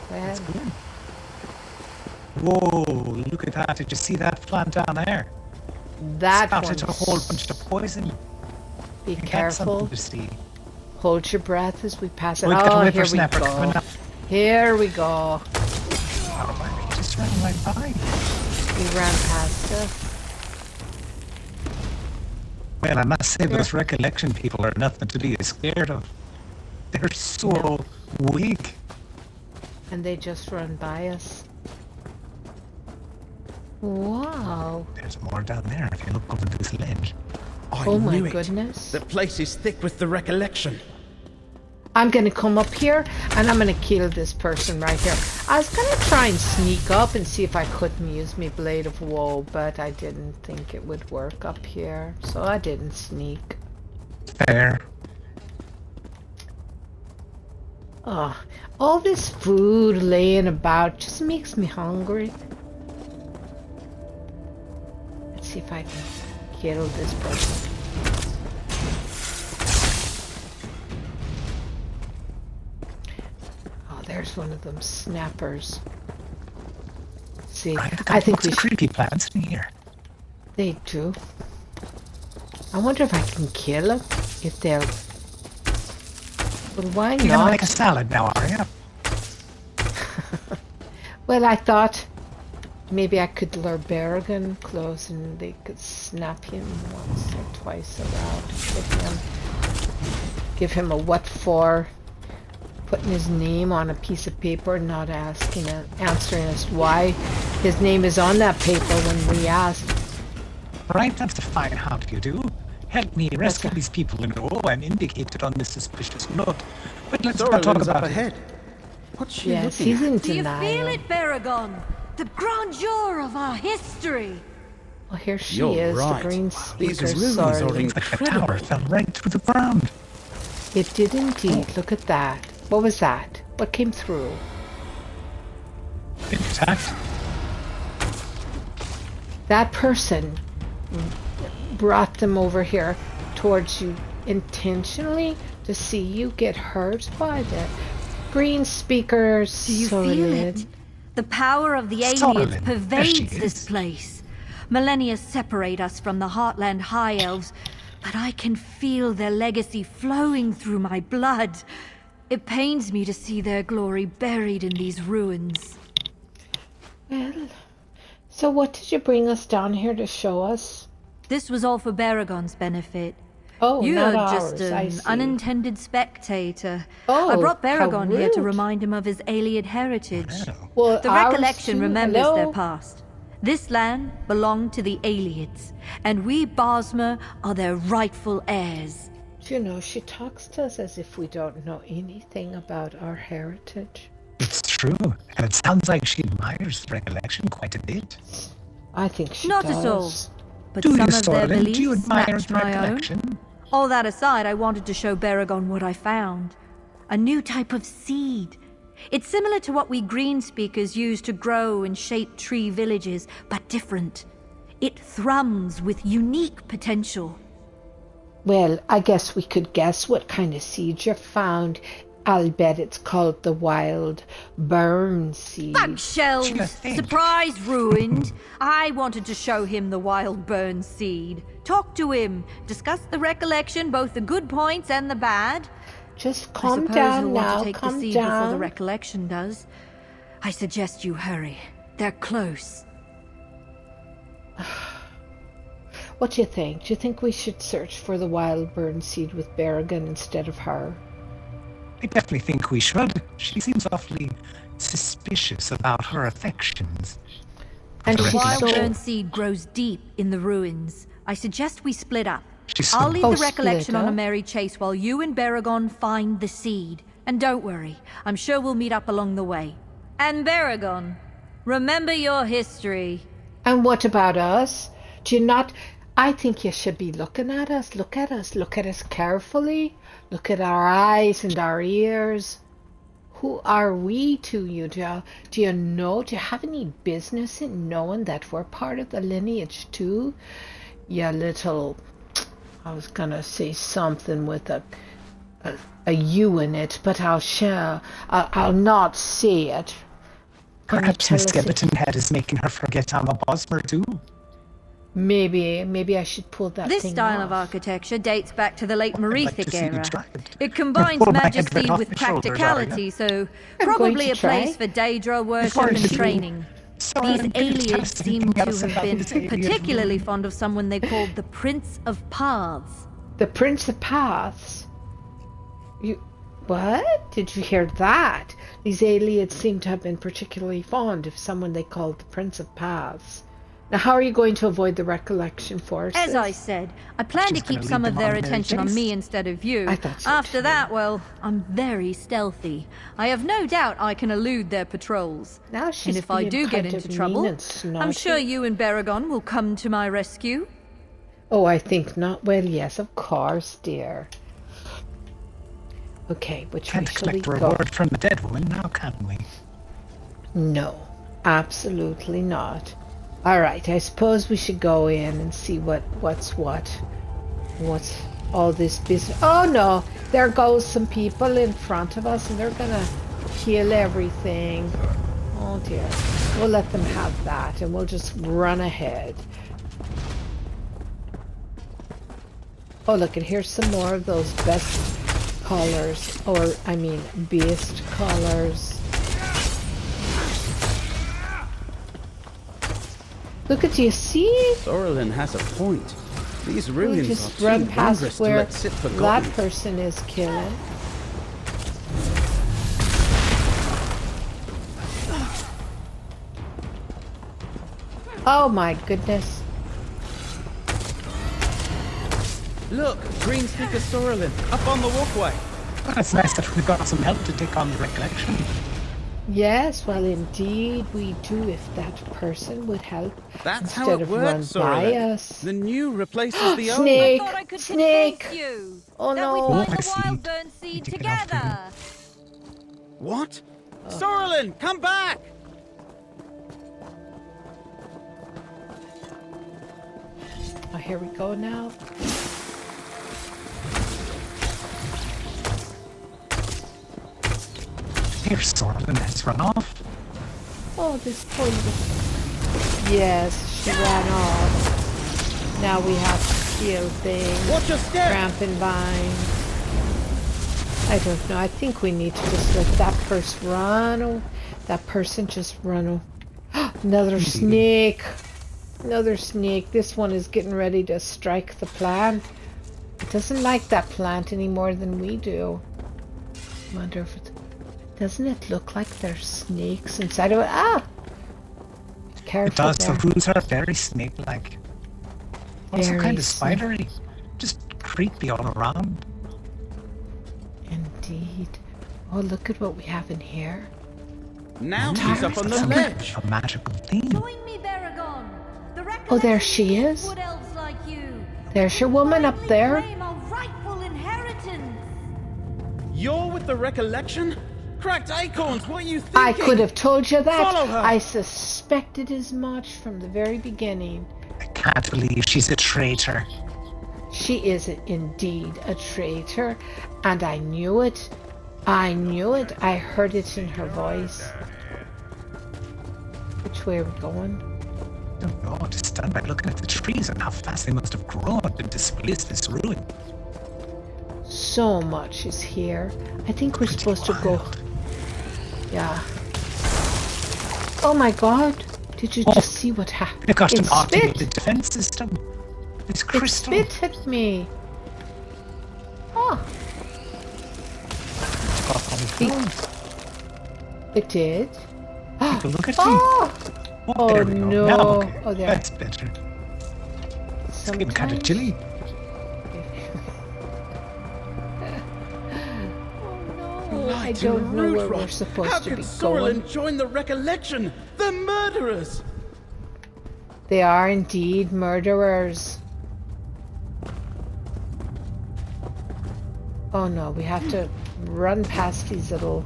Well, Whoa, look at that. Did you see that plant down there? that Spouted a one's... whole bunch of poison. Be That's careful. something to see. Hold your breath as we pass it. We've got a Oh, here we whippersnapper coming go. up. Here we go. Oh, he just ran right by. We ran past us. Well, I must say those recollection people are nothing to be scared of. They're so weak. And they just run by us. Wow. There's more down there if you look over this ledge. Oh my knew it. goodness. The place is thick with the recollection. I'm gonna come up here and I'm gonna kill this person right here. I was gonna try and sneak up and see if I couldn't use my blade of woe, but I didn't think it would work up here, so I didn't sneak. Fair. Oh, all this food laying about just makes me hungry. Let's see if I can kill this person. Oh, there's one of them snappers. See, I think we should... creepy plants in here. They do. I wonder if I can kill them, if they'll... But why You're gonna not? make a salad now, are you? Well, I thought maybe I could lure Berrigan close and they could snap him once or twice around. Give him a what for, putting his name on a piece of paper and not answering us why his name is on that paper when we asked. Right, that's a fine. How do you do? Help me rescue these people and I'm indicated on this suspicious note. But let's not talk Sorrelin's up about it. ahead. What's she Yes, looking he's at? in Do you denial. feel it, Baragon? The grandeur of our history. Well, here she You're is, right. the green These speaker. ruins Sorry. are It's like the tower fell right through the ground. It did indeed. Look at that. What was that? What came through? Intact. That person brought them over here towards you intentionally to see you get hurt by the green speakers. Do you feel it? The power of the aliens pervades this place. Millennia separate us from the Heartland High Elves, but I can feel their legacy flowing through my blood. It pains me to see their glory buried in these ruins. Well, so what did you bring us down here to show us? This was all for Baragon's benefit. Oh, You're not just ours, an unintended spectator. Oh, I brought how Baragon here to rude. remind him of his alien heritage. Well, The ours recollection too. remembers Hello? their past. This land belonged to the aliens, and we Bosmer are their rightful heirs. You know, she talks to us as if we don't know anything about our heritage. It's true, and it sounds like she admires the recollection quite a bit. I think she Not does. at all. But Do some you, of their Sorlin? beliefs Do you admire match the my own. recollection? All that aside, I wanted to show Baragon what I found. A new type of seed. It's similar to what we green speakers use to grow and shape tree villages, but different. It thrums with unique potential. Well, I guess we could guess what kind of seed you found. I'll bet it's called the wild burn seed. Fuck shells! Sure thing. Surprise ruined! I wanted to show him the wild burn seed. Talk to him. Discuss the recollection, both the good points and the bad. Just I calm suppose down he'll now. want to take the Calm seed before the down. recollection does. I suggest you hurry. They're close. What do you think? Do you think we should search for the wild burn seed with Baragon instead of her? I definitely think we should. She seems awfully suspicious about her affections. And The she's Wild so... burn seed grows deep in the ruins. I suggest we split up. She's I'll so lead the split recollection on a up? merry chase while you and Baragon find the seed. And don't worry, I'm sure we'll meet up along the way. And Baragon, remember your history. And what about us? Do you not... I think you should be looking at us. Look at us. Look at us carefully. Look at our eyes and our ears. Who are we to you? Do you know? Do you have any business in knowing that we're part of the lineage too? You little... I was going to say something with a U in it, but I'll not say it. Perhaps Miss Skeleton Head is making her forget I'm a Bosmer too. Maybe I should pull that This thing style off. of architecture dates back to the late I'd like Merethic to see you era. try it. It combines Pull my head majesty right off with my shoulders, practicality, so I'm probably going a to try. place for Daedra worship Before and you do, training. Sorry, These I'm going to aliens test seem anything to else have about been this alien particularly woman. fond of someone they called the Prince of Paths. The Prince of Paths. What? Did you hear that? These aliens seem to have been particularly fond of someone they called the Prince of Paths. Now, how are you going to avoid the recollection forces? As I said, I plan She's to keep gonna some lead of them their on their attention on chase. me instead of you. I thought so After too. that, well, I'm very stealthy. I have no doubt I can elude their patrols. Now she's And if I being do get kind into of trouble, mean and snotty. I'm sure you and Baragon will come to my rescue. Oh, I think not. Well, yes, of course, dear. Okay, which way Can't shall we collect a go? reward from the dead woman now, can we? No, absolutely not. All right, I suppose we should go in and see what's all this business. Oh no, there goes some people in front of us, and they're gonna kill everything. Oh dear, we'll let them have that, and we'll just run ahead. Oh look, and here's some more of those best colors, or I mean beast colors. Look at you, see? Sorlin has a point. These We'll ruins just are run too past wondrous to where let sit that forgotten. person is killing. Oh my goodness. Look, Green Speaker Sorlin, up on the walkway. Well, it's nice that we've got some help to take on the recollection. Yes, well indeed we do if that person would help That's instead how it of works, run by Sorlin. us. The new replaces the old. Snake! I thought I could Snake! convince you Oh that no. we Oh, find I the see. wild burn seed Need to get off together. What? Sorlin, come back! Oh, here we go now. your sword and has run off. Oh, this poor little... Yes, she ran off. Now we have to kill things. Watch your step! Ramp and bind. I don't know. I think we need to just let that person run. That person just run. Another snake. Another snake. This one is getting ready to strike the plant. It doesn't like that plant any more than we do. I wonder if it... Doesn't it look like there's snakes inside of it? Ah! Careful. It does. there. The roots are very snake-like. Also Very kind of spidery. Just creepy all around. Indeed. Oh, look at what we have in here. Now she's up on the Some ledge. A magical theme. Join me, Baragon. The Oh, there she is. Wood elves like you. There's your woman up there. Claim our rightful inheritance. You're with the recollection? Cracked acorns, what are you thinking? I could have told you that. Follow her. I suspected as much from the very beginning. I can't believe she's a traitor. She is indeed a traitor, and I knew it. I knew it. I heard it in her voice. Which way are we going? I don't know, just stunned by looking at the trees and how fast they must have grown to displace this ruin. So much is here. I think we're supposed to go. Yeah. Oh my god. Did you just see what happened? They've got It an spit. automated defense system. This It crystal. spit at me. Oh, it did. People look at me. Oh, Oh, there we go. no. Now, okay. Oh, there. That's better. It's getting kind of chilly. Oh, I don't know where we're supposed to be going. Join the recollection? They're murderers! They are indeed murderers. Oh no, we have to run past these little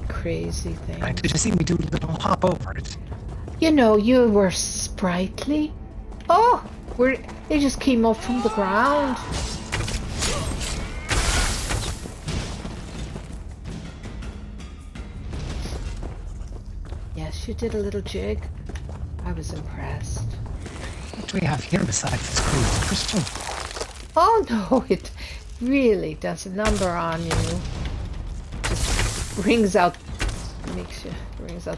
crazy things. Right, did you see me do a little hop over it? You know, you were sprightly. Oh, they just came up from the ground. Yes, you did a little jig. I was impressed. What do we have here besides this crazy crystal? Oh no, it really does a number on you. Just brings out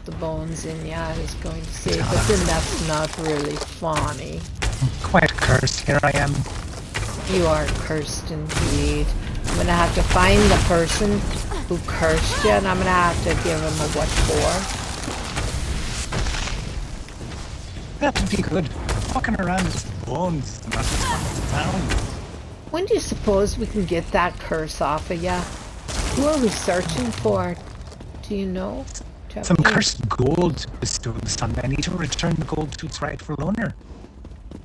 the bones in you, I was going to say, but then that's not really funny. I'm quite cursed, here I am. You are cursed indeed. I'm gonna have to find the person who cursed you, and I'm gonna have to give him a what for. That would be good. Walking around with bones, not just one sound. When do you suppose we can get that curse off of you? Who are we searching for? Do you know? Some cursed gold bestows on me. I need to return the gold to its rightful owner.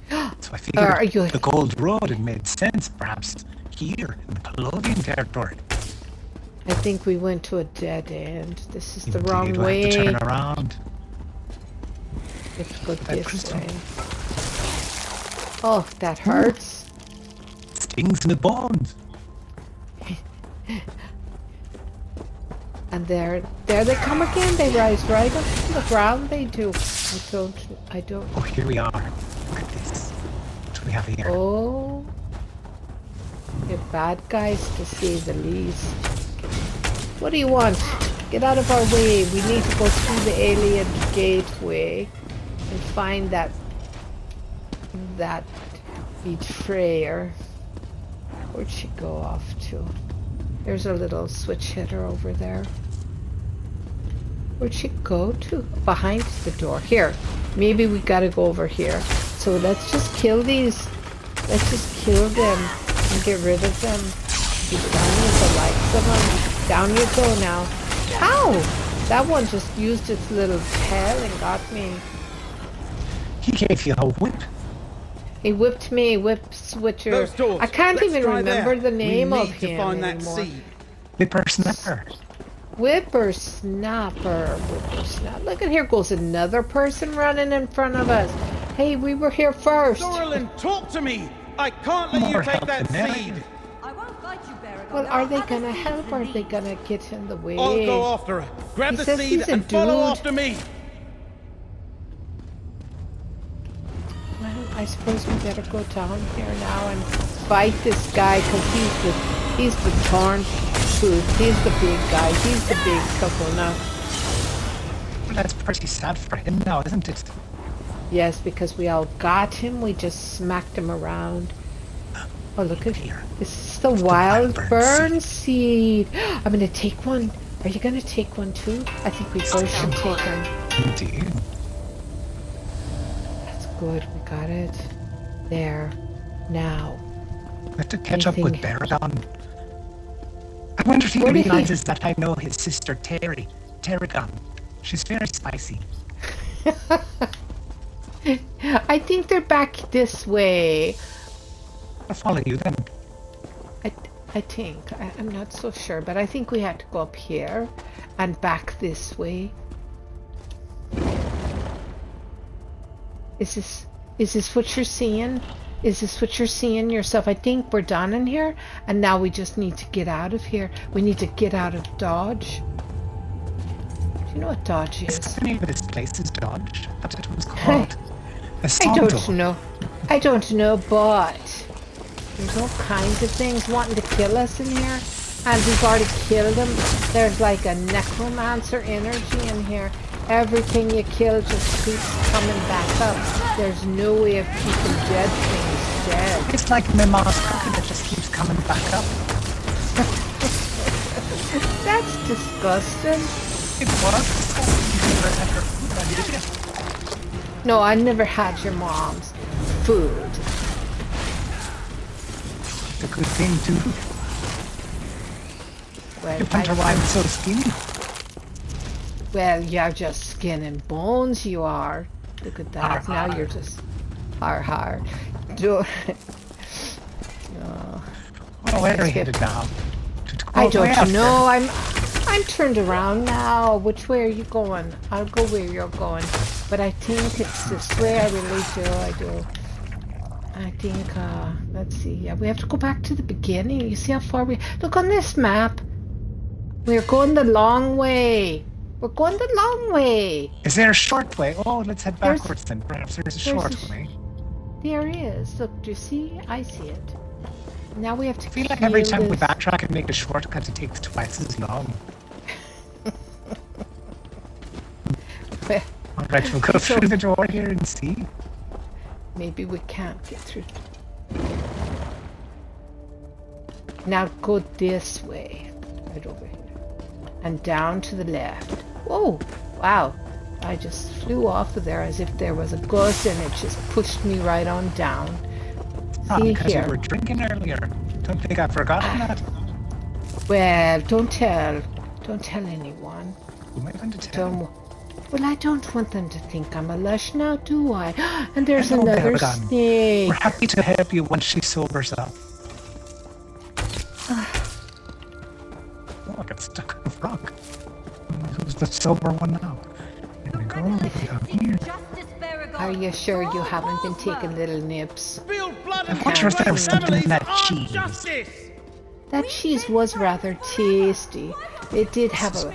So I figured the gold road, it made sense, perhaps here in the Palladian territory. I think we went to a dead end. This is the Indeed, wrong we'll way. have to turn around. We have to go this crystal. way. Oh, that hurts. Stings in the bones. And there they come again. They rise right up from the ground. They do. I don't. Oh, here we are. Look at this. What do we have here? Oh, you're bad guys to say the least. What do you want? Get out of our way. We need to go through the alien gateway and find that betrayer. Where'd she go off to? There's a little switch hitter over there. Where'd she go to? Behind the door. Here. Maybe we gotta go over here. So let's just kill these. Let's just kill them and get rid of them. Be done with the likes of them. Down you go now. Ow! That one just used its little tail and got me. He gave you a whip. He whipped me, whip switcher. I can't even remember the name of him anymore. Whippersnapper. Whippersnapper. Look at here goes another person running in front of us. Hey, we were here first. Dorlin, talk to me! I can't let you take that seed! I won't fight Well, are they gonna help or are they gonna get in the way? I'll go after her. Grab He the says seed he's a and follow dude. after me. Well, I suppose we better go down here now and fight this guy because he's the torn tooth. He's the big guy. He's the big couple now. Well, that's pretty sad for him now, isn't it? Yes, because we all got him. We just smacked him around. Oh, look at here. This is the wild burn seed. I'm going to take one. Are you going to take one too? I think we both should take one. Indeed. That's good. We got it. There. Now. I have to catch up with Baragon. I wonder if he realizes that I know his sister Taryn. She's very spicy. I think they're back this way. I'll follow you then. I think. I'm not so sure, but I think we had to go up here and back this way. Is this what you're seeing? Is this what you're seeing yourself? I think we're done in here, and now we just need to get out of here. We need to get out of Dodge. Do you know what Dodge is? Is the name of this place is Dodge? That's what it was called. I don't know. I don't know, but there's all kinds of things wanting to kill us in here, and we've already killed them. There's like a necromancer energy in here. Everything you kill just keeps coming back up. There's no way of keeping dead things dead. It's like my mom's cooking that just keeps coming back up. That's disgusting. It was. You never had her food, did you? No, I never had your mom's food. It's a good thing too. Well, You wonder why I'm so skinny. Well, you're just skin and bones, you are. Look at that. Har, now you're just... Har. Do... No. Oh, where are you headed now? I don't know. I'm turned around now. Which way are you going? I'll go where you're going. But I think it's this way. I really do. I do. I think, let's see. Yeah, we have to go back to the beginning. You see how far we... Look on this map. We're going the long way. We're going the long way. Is there a short way? Oh, let's head backwards then. Perhaps there's a short way. There is. Look, do you see? I see it. Now we have to I feel like every time we backtrack and make a shortcut, it takes twice as long. Well, alright, we'll go through the door here and see. Maybe we can't get through. Now go this way. Right over here. And down to the left. Whoa! Wow. I just flew off of there as if there was a ghost and it just pushed me right on down. See because here. we were drinking earlier. Don't think I've forgotten that. Well, don't tell anyone. Who am I going to tell? Well, I don't want them to think I'm a lush now, do I? And there's another snake. We're happy to help you once she sobers up. I got stuck on a rock. Who's the sober one now? There we go. Down here. Are you sure you haven't been taking little nips? I'm not sure if there was something in that cheese. That cheese was rather tasty. It did have a...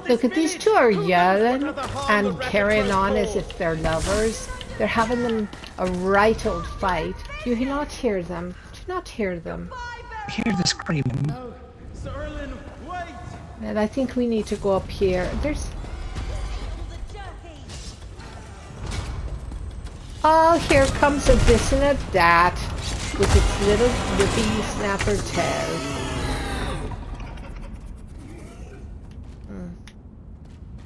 Look at these two are yelling and carrying on as if they're lovers. They're having them a right old fight. Do you not hear them? Do you not hear them? I hear the screaming. No, Sir Erlyn, wait! And I think we need to go up here. There's... Oh, here comes a this and a that with its little whippy snapper tail.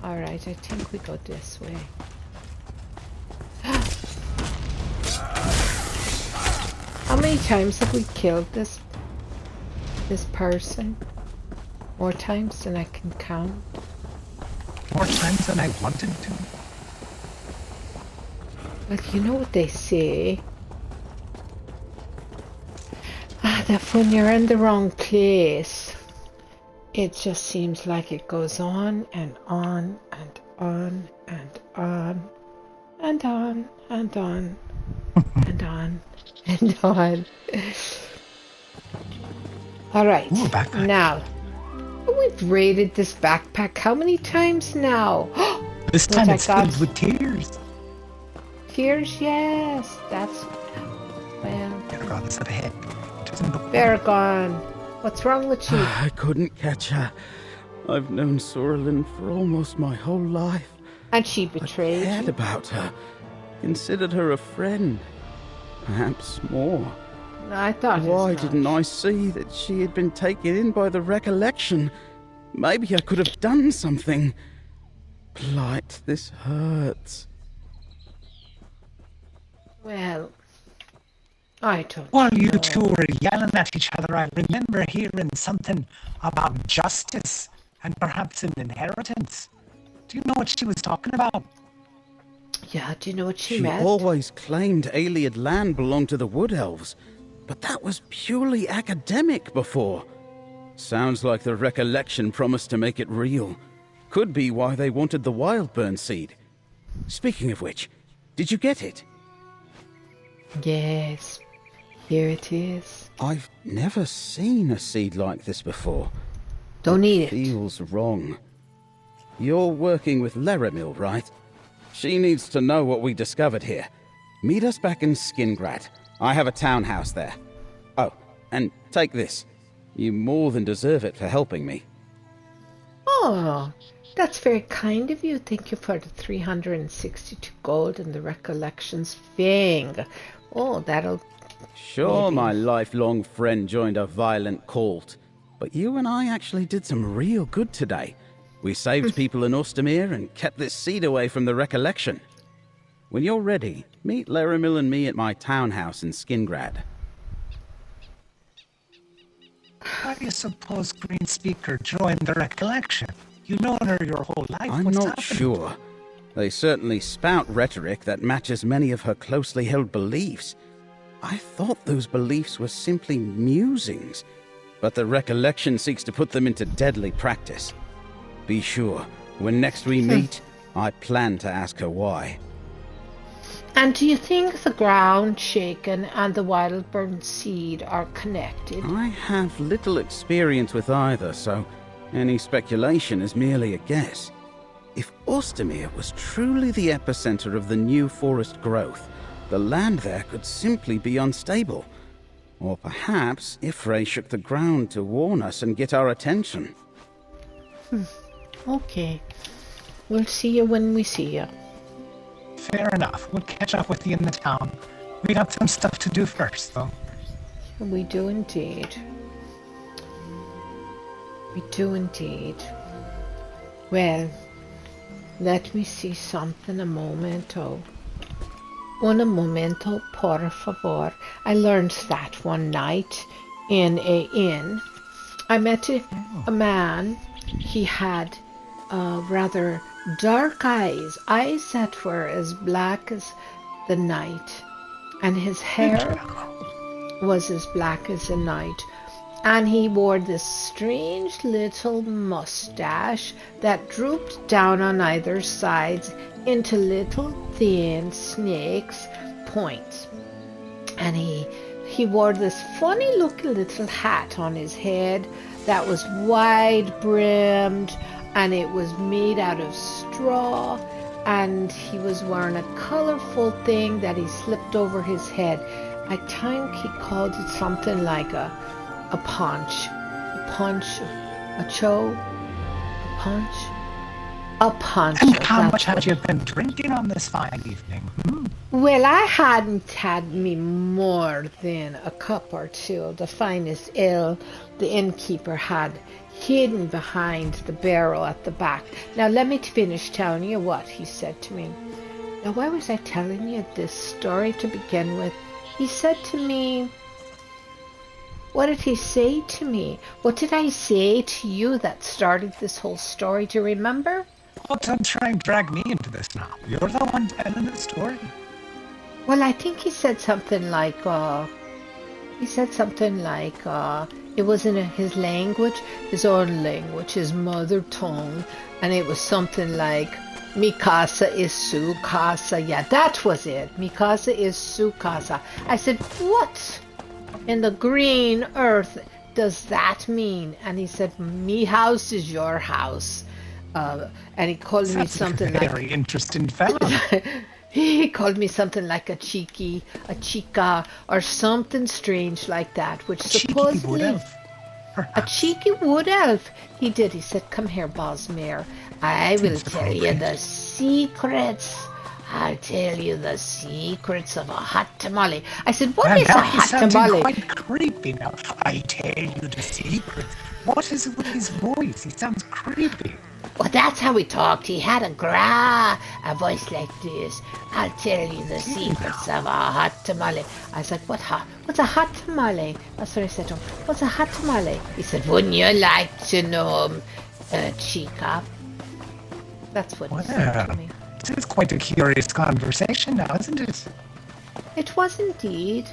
Alright, I think we go this way. How many times have we killed this person? More times than I can count. More times than I wanted to. But you know what they say? That when you're in the wrong place, it just seems like it goes on and on and on and on and on and on and on and on. All right. Ooh, backpack. Now, we've raided this backpack how many times now? This time it's filled with tears. Tears, yes. That's... Well... Baragon is up ahead. Baragon, what's wrong with you? I couldn't catch her. I've known Sorlin for almost my whole life. And she betrayed I cared you? about her. Considered her a friend. Perhaps more. I thought Why didn't I see that she had been taken in by the recollection? Maybe I could have done something. Blight, this hurts. Well, I don't While you know. two were yelling at each other, I remember hearing something about justice and perhaps an inheritance. Do you know what she was talking about? Yeah, do you know what she She meant? always claimed Ayleid land belonged to the Wood Elves, but that was purely academic before. Sounds like the recollection promised to make it real. Could be why they wanted the Wildburn seed. Speaking of which, did you get it? Yes, here it is. I've never seen a seed like this before. Don't eat it. Feels wrong. You're working with Leramil, right? She needs to know what we discovered here. Meet us back in Skingrad. I have a townhouse there. Oh, and take this. You more than deserve it for helping me. Oh, that's very kind of you. Thank you for the 362 gold and the recollections thing. Oh, that'll... Sure, maybe. my lifelong friend joined a violent cult, but you and I actually did some real good today. We saved people in Ostumir and kept this seed away from the recollection. When you're ready, meet Leramil and me at my townhouse in Skingrad. Why do you suppose Greenspeaker joined the recollection? You've known her your whole life. I'm What's not happening? sure. They certainly spout rhetoric that matches many of her closely held beliefs. I thought those beliefs were simply musings, but the recollection seeks to put them into deadly practice. Be sure, when next we meet, I plan to ask her why. And do you think the ground shaken and the Wildburn seed are connected? I have little experience with either, so any speculation is merely a guess. If Ostumir was truly the epicenter of the new forest growth, the land there could simply be unstable. Or perhaps Ifrei shook the ground to warn us and get our attention. Okay. We'll see you when we see you. Fair enough. We'll catch up with you in the town. We got some stuff to do first, though. We do indeed. We do indeed. Well, let me see something a momento. Un momento, por favor. I learned that one night in a inn. I met a man. He had rather dark eyes that were as black as the night, and his hair was as black as the night, and he wore this strange little mustache that drooped down on either sides into little thin snake's points, and he wore this funny looking little hat on his head that was wide brimmed, and it was made out of straw, and he was wearing a colorful thing that he slipped over his head. I think he called it something like a punch, a cho, a punch. And how much had you been drinking on this fine evening? Well, I hadn't had me more than a cup or two, the finest ale the innkeeper had hidden behind the barrel at the back. Now let me finish telling you what he said to me. Now why was I telling you this story to begin with? He said to me, what did he say to me? What did I say to you that started this whole story? Do you remember? Oh, don't try and drag me into this now. You're the one telling the story. Well, I think he said something like, it was in his language, his own language, his mother tongue, and it was something like, Mi casa is su casa. Yeah, that was it. Mi casa is su casa. I said, what? in the green earth does that mean? And he said, me house is your house. And he called me something like... very interesting fellow. He called me something like a chica, or something strange like that, which supposedly... A cheeky wood elf. He did. He said, come here, Bosmere. I will tell you the secrets. I'll tell you the secrets of a hot tamale. I said, what is a hot tamale? Quite creepy now. I tell you the secrets. What is it with his voice? He sounds creepy. Well, that's how he talked. He had a voice like this. I'll tell you the secrets of a hot tamale. I was like, what's a hot tamale? That's what I said to him. What's a hot tamale? He said, wouldn't you like to know, chica? That's what he said to me. This is quite a curious conversation now, isn't it? It was indeed.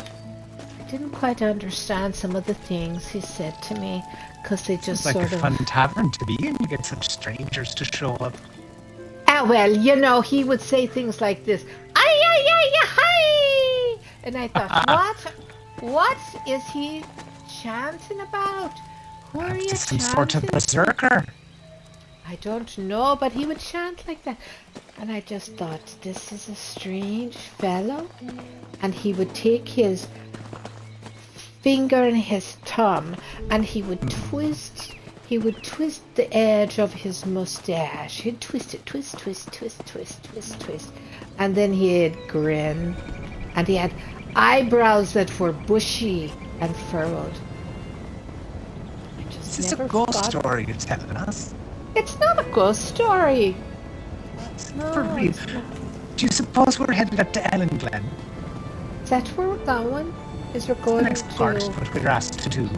I didn't quite understand some of the things he said to me, because they just sort of... It's like a fun tavern to be in. You get such strangers to show up. Well, you know, he would say things like this. Ay, ay, ay, ay, and I thought, what is he chanting about? Who are you some chanting? Sort of berserker. I don't know, but he would chant like that. And I just thought, this is a strange fellow. And he would take his finger and his thumb, and he would twist the edge of his mustache. He'd twist it, twist, and then he'd grin, and he had eyebrows that were bushy and furrowed. Is this a ghost story you're telling us? It's not a ghost story. No, for real. Do you suppose we're headed up to Elenglynn? Is that where we're going? Is we're going the next part is what we're asked to do.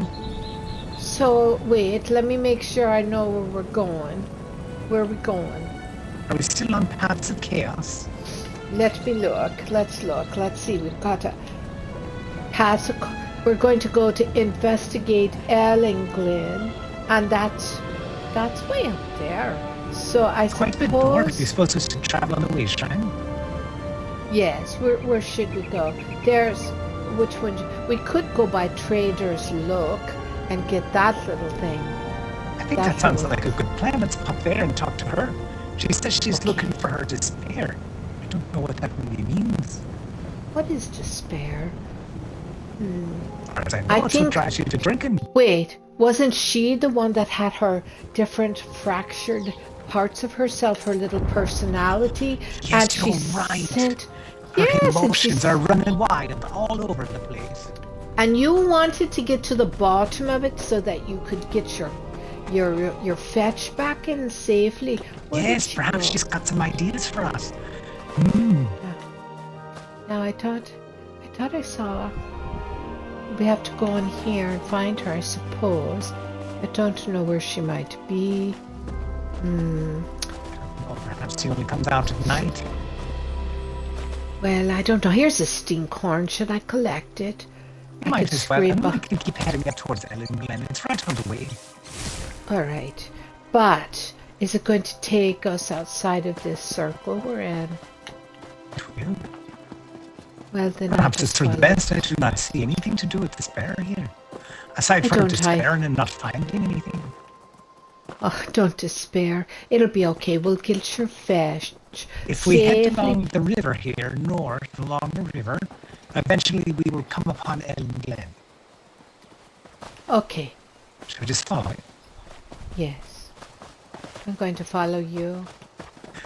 So, wait, let me make sure I know where we're going. Where are we going? Are we still on Paths of Chaos? Let me look. Let's look. Let's see. We've got a Paths of... We're going to go to investigate Elenglynn, and that's way up there. So I suppose... Quite a bit north. You're supposed to travel on the way shrine? Yes. Where should we go? There's... Which one? We could go by Trader's Look and get that little thing. I think that sounds like a good plan. Let's pop there and talk to her. She says she's looking for her despair. I don't know what that really means. What is despair? As I know, it's what drives you to drinking. Wait, wasn't she the one that had her different fractured parts of herself, her little personality? Yes, and you're right. Sent... Her yes, emotions are running wild all over the place. And you wanted to get to the bottom of it so that you could get your fetch back in safely. Yes, perhaps she's got some ideas for us. Now I thought I saw. We have to go in here and find her, I suppose. I don't know where she might be. Well, perhaps she only comes out at night. Well, I don't know. Here's a stinkhorn. Should I collect it? Might as well. We can keep heading up towards Elenglynn. It's right on the way. All right. But is it going to take us outside of this circle we're in? It will. Well, then perhaps it's for the best. I do not see anything to do with despair here. Aside from despairing and not finding anything. Oh, don't despair. It'll be okay. We'll get your fetch. If we head along the river here, north along the river, eventually we will come upon Elenglynn. Okay. Should we just follow it? Yes. I'm going to follow you.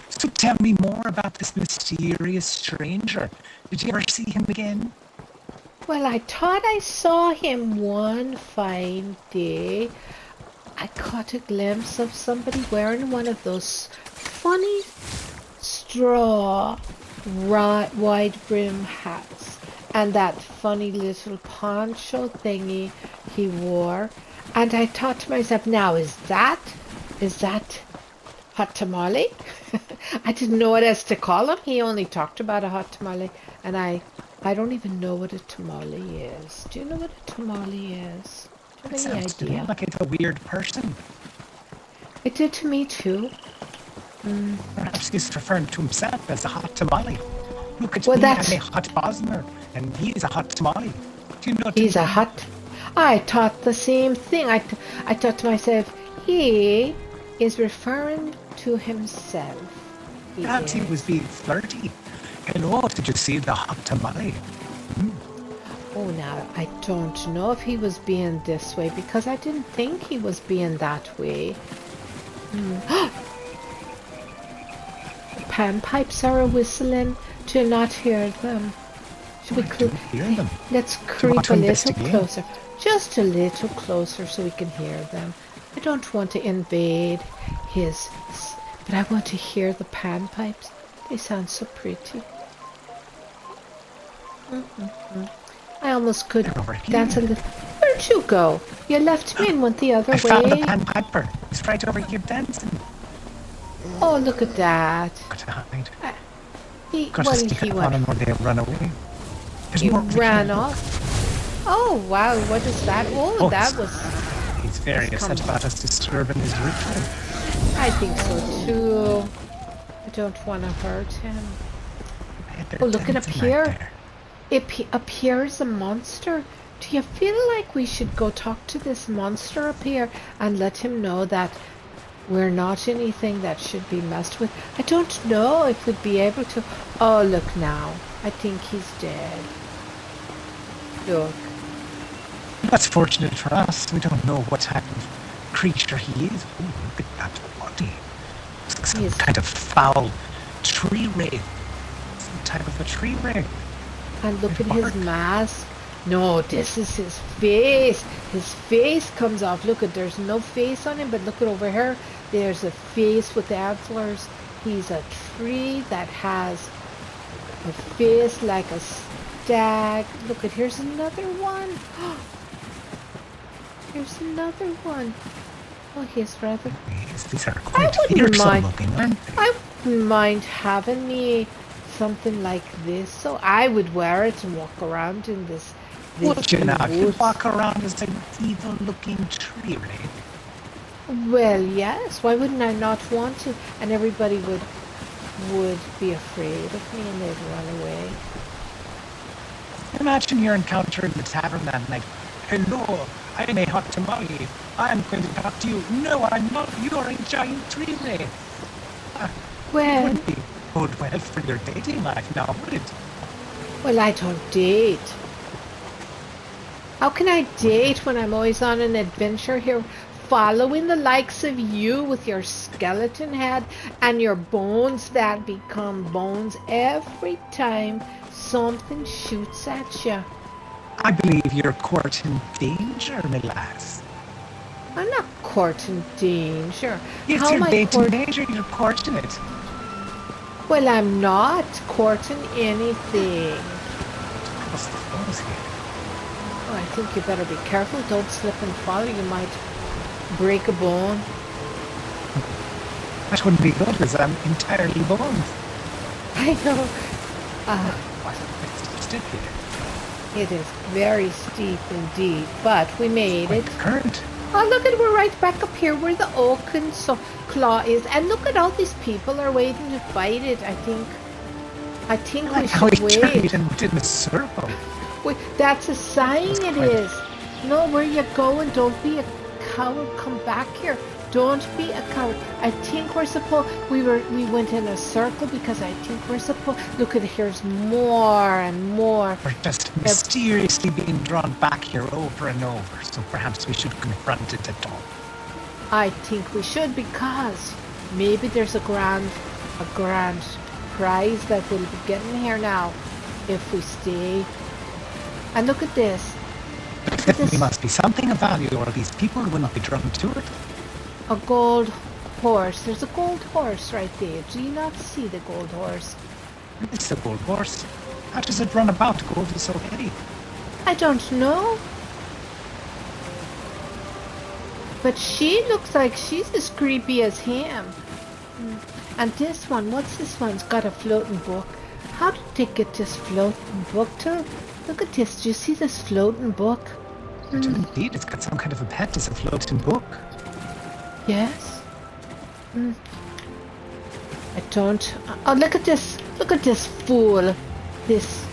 So tell me more about this mysterious stranger. Did you ever see him again? Well, I thought I saw him one fine day. I caught a glimpse of somebody wearing one of those funny straw wide brim hats and that funny little poncho thingy he wore, and I thought to myself, now is that hot tamale? I didn't know what else to call him. He only talked about a hot tamale, and I don't even know what a tamale is. Do you know what a tamale is? Do you have any idea? Like it's a weird person. It did to me too. Perhaps he's referring to himself as a hot tamale. Look at me, I'm a hot Ostumir, and he is a hot tamale. Do you know He's a hut. I thought the same thing. I thought to myself, he is referring to himself. Perhaps he was being flirty. Hello, did you see the hot tamale? Oh, now, I don't know if he was being this way, because I didn't think he was being that way. The panpipes are whistling. Do not hear them. Should we hear them. Let's creep a little closer. Just a little closer so we can hear them. I don't want to invade his... But I want to hear the panpipes. They sound so pretty. I almost could dance a little. Where'd you go? You left me and went the other way. I found the panpiper. He's right over here dancing. Oh, look at that. Got to hide. He went. Or they'll run away. He ran off. Oh, wow. What is that? Oh, that was... He's very upset about us disturbing his ritual. I think so, too. I don't want to hurt him. Oh, look at up here. Up here is a monster. Do you feel like we should go talk to this monster up here and let him know that we're not anything that should be messed with? I don't know if we'd be able to... Oh, look now. I think he's dead. Look. That's fortunate for us. We don't know what type of creature he is. Ooh, look at that body. Looks like some kind of foul tree wraith. Some type of a tree wraith. And look at his mask. No, this is his face. His face comes off. Look at, there's no face on him, but look at over here. There's a face with antlers. He's a tree that has a face like a stag. Look at, here's another one. Here's another one. Oh, he's rather... These are quite fearsome looking, aren't they? I wouldn't mind having me something like this, so I would wear it and walk around in this would you now? You'd walk around as an evil-looking tree wraith. Well, yes. Why wouldn't I not want to? And everybody would be afraid of me and they'd run away. Imagine you're encountering the tavern that night. Hello, I'm a hot tamale. I'm going to talk to you. No, I'm not. You're a giant tree wraith. Well, it wouldn't be bode well for your dating life now, would it? Well, I don't date. How can I date when I'm always on an adventure here, following the likes of you with your skeleton head and your bones that become bones every time something shoots at you? I believe you're courting danger, my lass. I'm not courting danger. Yes, How you're am I dating danger, you're courting it. Well, I'm not courting anything. What's the phones here? Oh, I think you better be careful. Don't slip and fall. You might break a bone. That wouldn't be good because I'm entirely bones. I know. It's steep here. It is very steep indeed, but we made it. Current. Oh, look at, we're right back up here where the Oakenclaw is, and look at all these people are waiting to fight it. I think we should wait. Turned and did a circle. Wait, that's a sign. It is. No, where you going? Don't be a coward. Come back here. Don't be a coward. I think we're supposed. We went in a circle because I think we're supposed. Look at, here's more and more. We're just mysteriously being drawn back here over and over. So perhaps we should confront it at all. I think we should, because maybe there's a grand prize that we'll be getting here now if we stay. And look at this. There must be something of value, or these people will not be drawn to it. A gold horse. There's a gold horse right there. Do you not see the gold horse? It's a gold horse. How does it run about? Gold is so heavy. I don't know. But she looks like she's as creepy as him. And this one, what's this one? It's got a floating book. How did they get this floating book to? Look at this. Do you see this floating book? Indeed, it's got some kind of a pet as a floating book. Yes. I don't... Oh, look at this. Look at this fool. This...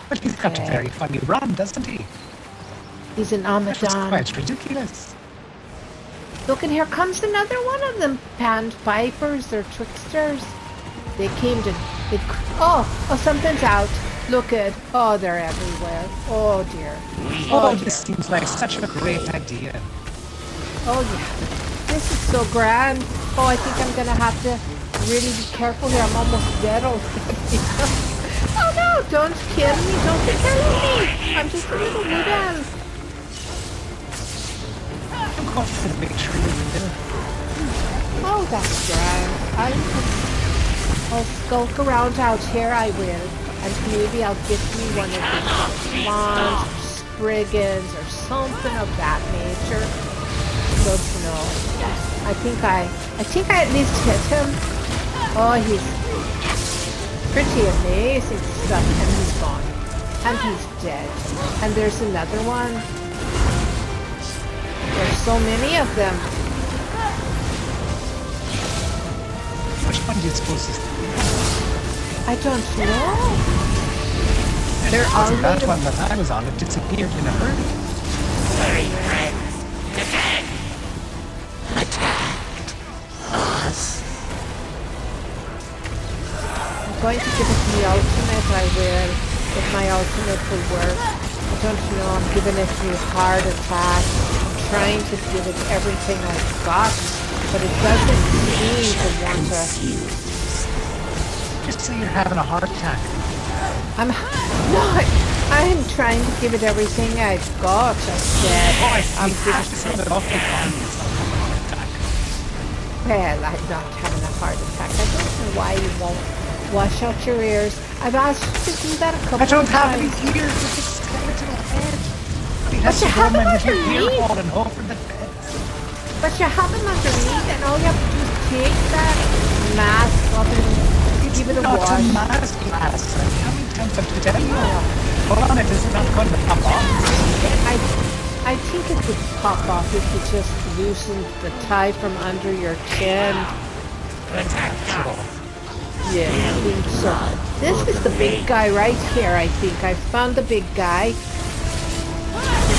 But he's got a very funny run, doesn't he? He's an That was Amadon. quite ridiculous. Look, and here comes another one of them panned vipers or tricksters. They came to... Oh, something's out. Look at... Oh, they're everywhere. Oh, dear. Oh, this seems like such a great idea. Oh, yeah. This is so grand. Oh, I think I'm going to have to really be careful here. I'm almost dead already. Oh, no, don't kill me. Don't be killing me. I'm just a little wood elf. I'm going for the big tree over there. Oh, that's grand. I'll skulk around out here, I will. And maybe I'll get me one of these swans or spriggans or something of that nature. Don't know. I think I at least hit him. Oh, he's pretty amazing stuff. And he's gone. And he's dead. And there's another one. There's so many of them. Which one do you suppose is I don't know. They're all wasn't that made one that I was on? It disappeared in a hurry. Sorry, friends. Defend. Attack. Us. I'm going to give it the ultimate, I will. If my ultimate will work. I don't know, I'm giving it the hard attack. I'm trying to give it everything I've got, but it doesn't seem to want to... Just say you're having a heart attack. I'm trying to give it everything I've got, I said. Oh, I see. I'm Have to say that awfully fine. It's not a heart attack. Well, I'm not having a heart attack. I don't know why you won't wash out your ears. I've asked you to do that a couple of times. I don't have any ears. It's a skeleton head. He has to have go them and hit your ear underneath. hole and hope for the best. But you have them underneath, and all you have to do is take that mask off and give it a Not wash. a mask glass. How many times have to tell you? Hold on, it is not going to pop off. I think it would pop off if you just loosened the tie from under your chin. That's actual. Yeah, I think so. This is the big guy right here, I think. I found the big guy. You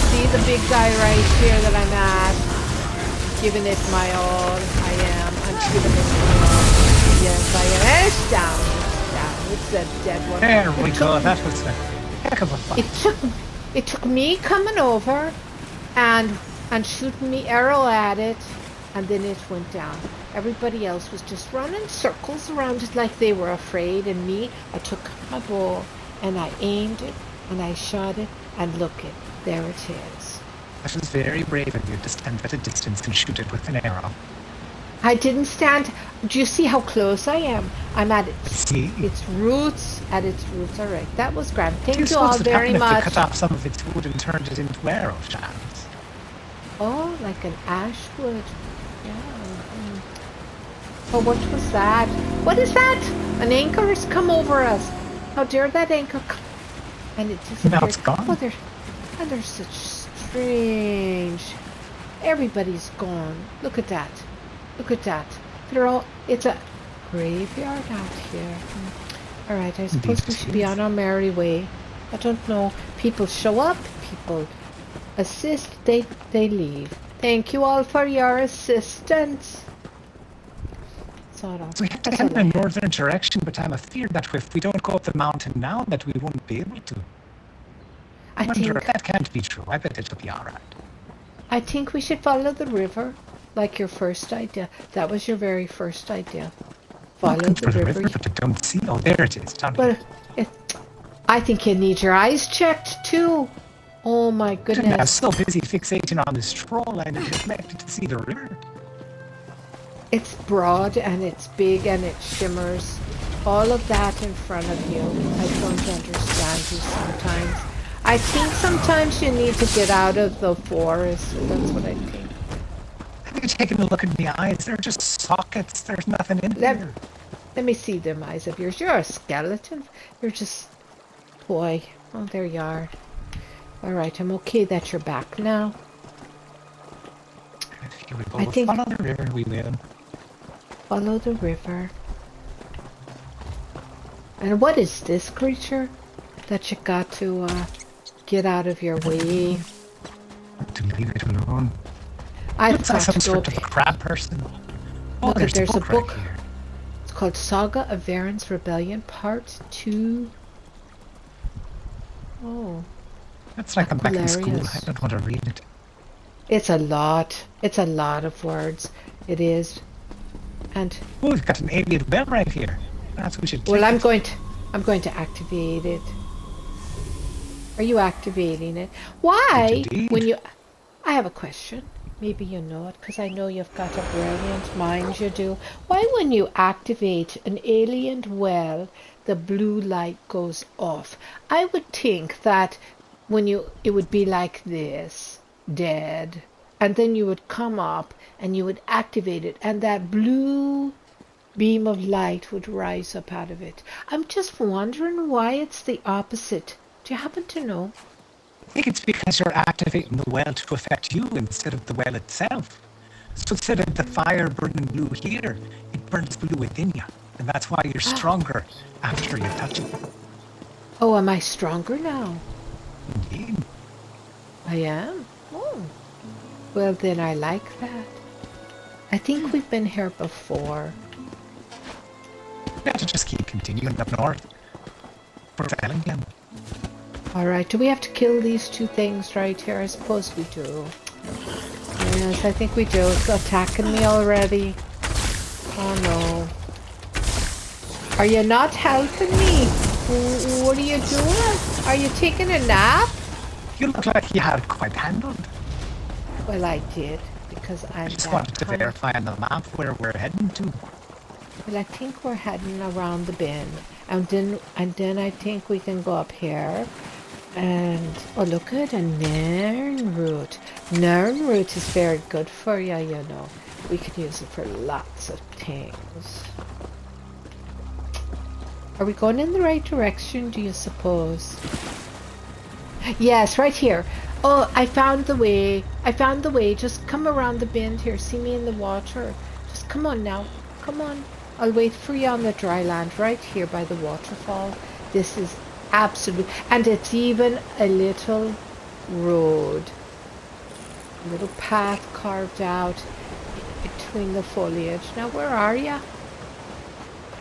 see the big guy right here that I'm at? Giving it my all. I am. I'm giving it my all. Yes, I am. It's down. It's down. It's a dead one. There we go. That was a heck of a fight. It took me coming over and shooting me arrow at it, and then it went down. Everybody else was just running circles around it like they were afraid, and me, I took my bow and I aimed it and I shot it, and look it, there it is. That was very brave of you to stand at a distance and shoot it with an arrow. I didn't stand. Do you see how close I am? I'm at its roots. At its roots. All right, that was grand. Thank you all very much. Cut off some of its wood and turned it into arrow shafts. Oh, like an ash wood. Yeah. Oh, what was that? What is that? An anchor has come over us. How dare that anchor come? And it disappeared. Now it's gone. Oh, they're such strange. Everybody's gone. Look at that. Look at that. It's a graveyard out here. All right, I suppose we should be on our merry way. I don't know. People show up. People assist. They leave. Thank you all for your assistance. So we have to head in a northern direction, but I'm afeard that if we don't go up the mountain now, that we won't be able to. I wonder if that can't be true. I bet it'll be all right. I think we should follow the river, like your first idea. That was your very first idea. Follow the river. But I don't see. Oh, there it is. I think you need your eyes checked too. Oh my goodness! I was so busy fixating on this troll, I neglected to see the river. It's broad and it's big and it shimmers. All of that in front of you. I don't understand you sometimes. I think sometimes you need to get out of the forest. That's what I think. Have you taken a look at the eyes? They're just sockets. There's nothing in there. Let me see them eyes of yours. You're a skeleton. You're just... Boy. Oh, there you are. Alright, I'm okay that you're back now. I think follow the river, we will. Follow the river. And what is this creature? that you got to get out of your way. To leave it alone. I Looks like thought some to go sort of a crab person. Oh, Look, there's a book. Right here. It's called Saga of Varen's Rebellion, Part 2. Oh. That's like I'm back in school. I don't want to read it. It's a lot. It's a lot of words. It is. And oh, we've got an alien bell right here. That's what we should. Well, I'm going to activate it. Are you activating it? Why? When you, I have a question. Maybe you know it, because I know you've got a brilliant mind. You do. Why, when you activate an alien well, the blue light goes off? I would think that when it would be like this, dead, and then you would come up and you would activate it, and that blue beam of light would rise up out of it. I'm just wondering why it's the opposite. Do you happen to know? I think it's because you're activating the well to affect you instead of the well itself. So instead of the fire burning blue here, it burns blue within you. And that's why you're stronger after you touch it. Oh, am I stronger now? Indeed. I am? Oh. Well, then I like that. I think we've been here before. We have to just keep continuing up north. Towards Elenglynn. Alright, do we have to kill these two things right here? I suppose we do. Yes, I think we do. It's attacking me already. Oh no. Are you not helping me? What are you doing? Are you taking a nap? You look like you had it quite handled. Well, I did, because I just wanted to verify on the map where we're heading to. Well, I think we're heading around the bend. And then I think we can go up here. And, oh, look at a Nairn root. Nairn root is very good for you, you know. We could use it for lots of things. Are we going in the right direction, do you suppose? Yes, right here. Oh, I found the way. I found the way. Just come around the bend here. See me in the water. Just come on now. Come on. I'll wait for you on the dry land right here by the waterfall. This is absolute. And it's even a little road. A little path carved out between the foliage. Now, where are you?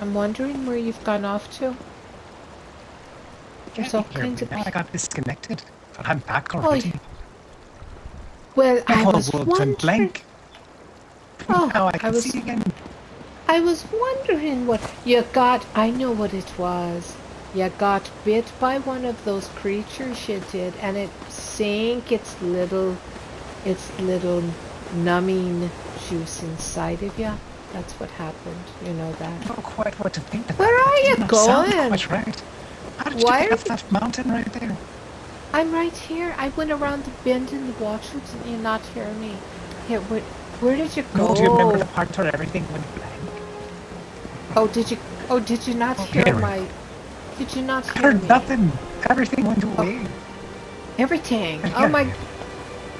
I'm wondering where you've gone off to. There's all kinds of... I got disconnected, but I'm back already. Oh, well, I was wondering... blank. Oh, now I can see again. I was wondering what you got. I know what it was. You got bit by one of those creatures, you did, and it sank its little numbing juice inside of you. That's what happened. You know that. I don't know quite what to think of. Where are you going? Quite right. How did you get up that mountain right there? I'm right here. I went around the bend in the water. Did you not hear me? Here, where did you go? No, do you remember the part where everything went blank? Oh, did you? Oh, did you not hear my? Did you not hear me? I heard nothing. Everything went away. Everything. Oh my.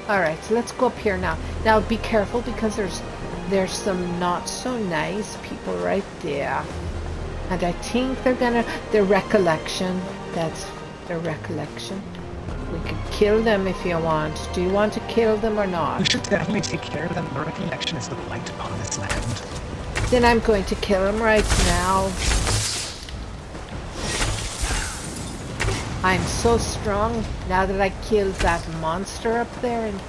All right, so let's go up here now. Now be careful because there's some not so nice people right there, and I think their recollection. That's their recollection. We could kill them if you want. Do you want to kill them or not? We should definitely take care of them. The recollection is the blight upon this land. Then I'm going to kill him right now. I'm so strong now that I killed that monster up there. And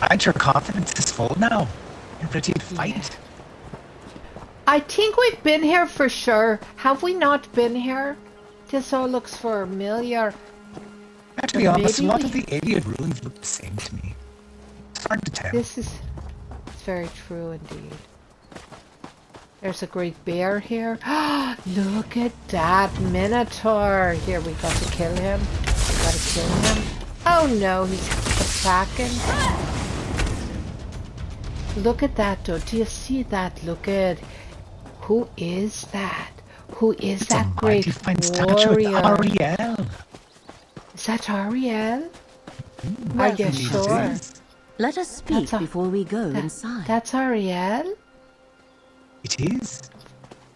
right, your confidence is full now. You're ready to fight. Yeah. I think we've been here for sure. Have we not been here? This all looks familiar. To be honest, a lot of the alien ruins look the same to me. It's hard to tell. It's very true indeed. There's a great bear here. Look at that minotaur. Here, we got to kill him. We got to kill him. Oh no, he's attacking. Look at that though. Do you see that? Look at... Who is that? Who is that great warrior? Ariel. Is that Ariel? Are you sure? Let us speak before we go inside. That's Ariel? It is.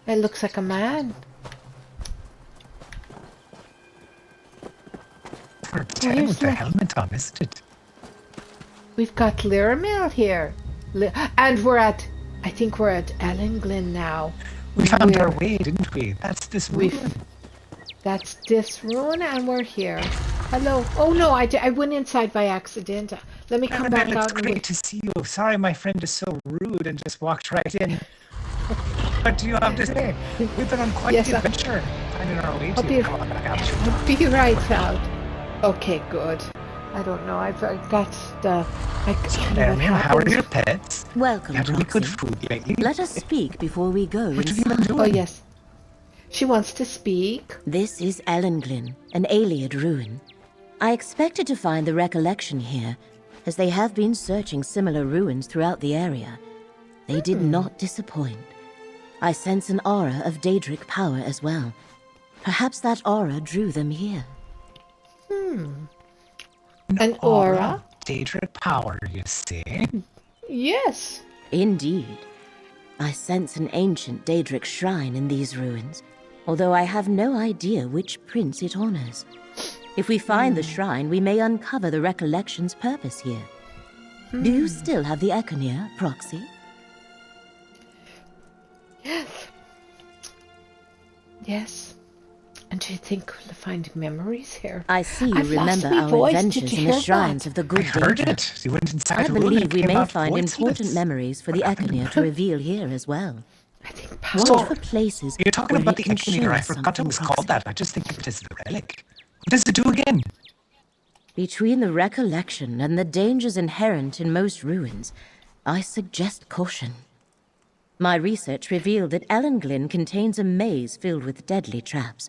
It looks like a man. Taryn with the helmet on, isn't it? We've got Lyramil here. And I think we're at Elenglynn now. We found our way, didn't we? That's this ruin. That's this ruin, and we're here. Hello. Oh no, I went inside by accident. Let me come back out. It's great to see you. Sorry my friend is so rude and just walked right in. What do you have to say? We've been on quite the adventure. Finding our way to you. I'll be right out. Okay, good. I don't know. I've got the... How are your pets? Welcome, Had really good food lately. Let us speak before we go. What have you been doing? Oh, yes. She wants to speak. This is Elenglynn, an Ayleid ruin. I expected to find the recollection here, as they have been searching similar ruins throughout the area. They did not disappoint. I sense an aura of Daedric power as well. Perhaps that aura drew them here. An aura? Daedric power, you say? Yes. Indeed. I sense an ancient Daedric shrine in these ruins, although I have no idea which prince it honors. If we find the shrine, we may uncover the recollection's purpose here. Do you still have the Oakenclaw, Proxy? Yes. And do you think we'll find memories here? I see you remember our adventures in the shrines of the good Daedra. You went inside I believe we may find important memories for the Oakenclaw to reveal here as well. I think Watch for places You're talking where about the it can Oakenclaw. show I us forgot it was something called that. I just think it is the relic. What does it do again? Between the recollection and the dangers inherent in most ruins, I suggest caution. My research revealed that Elenglynn contains a maze filled with deadly traps.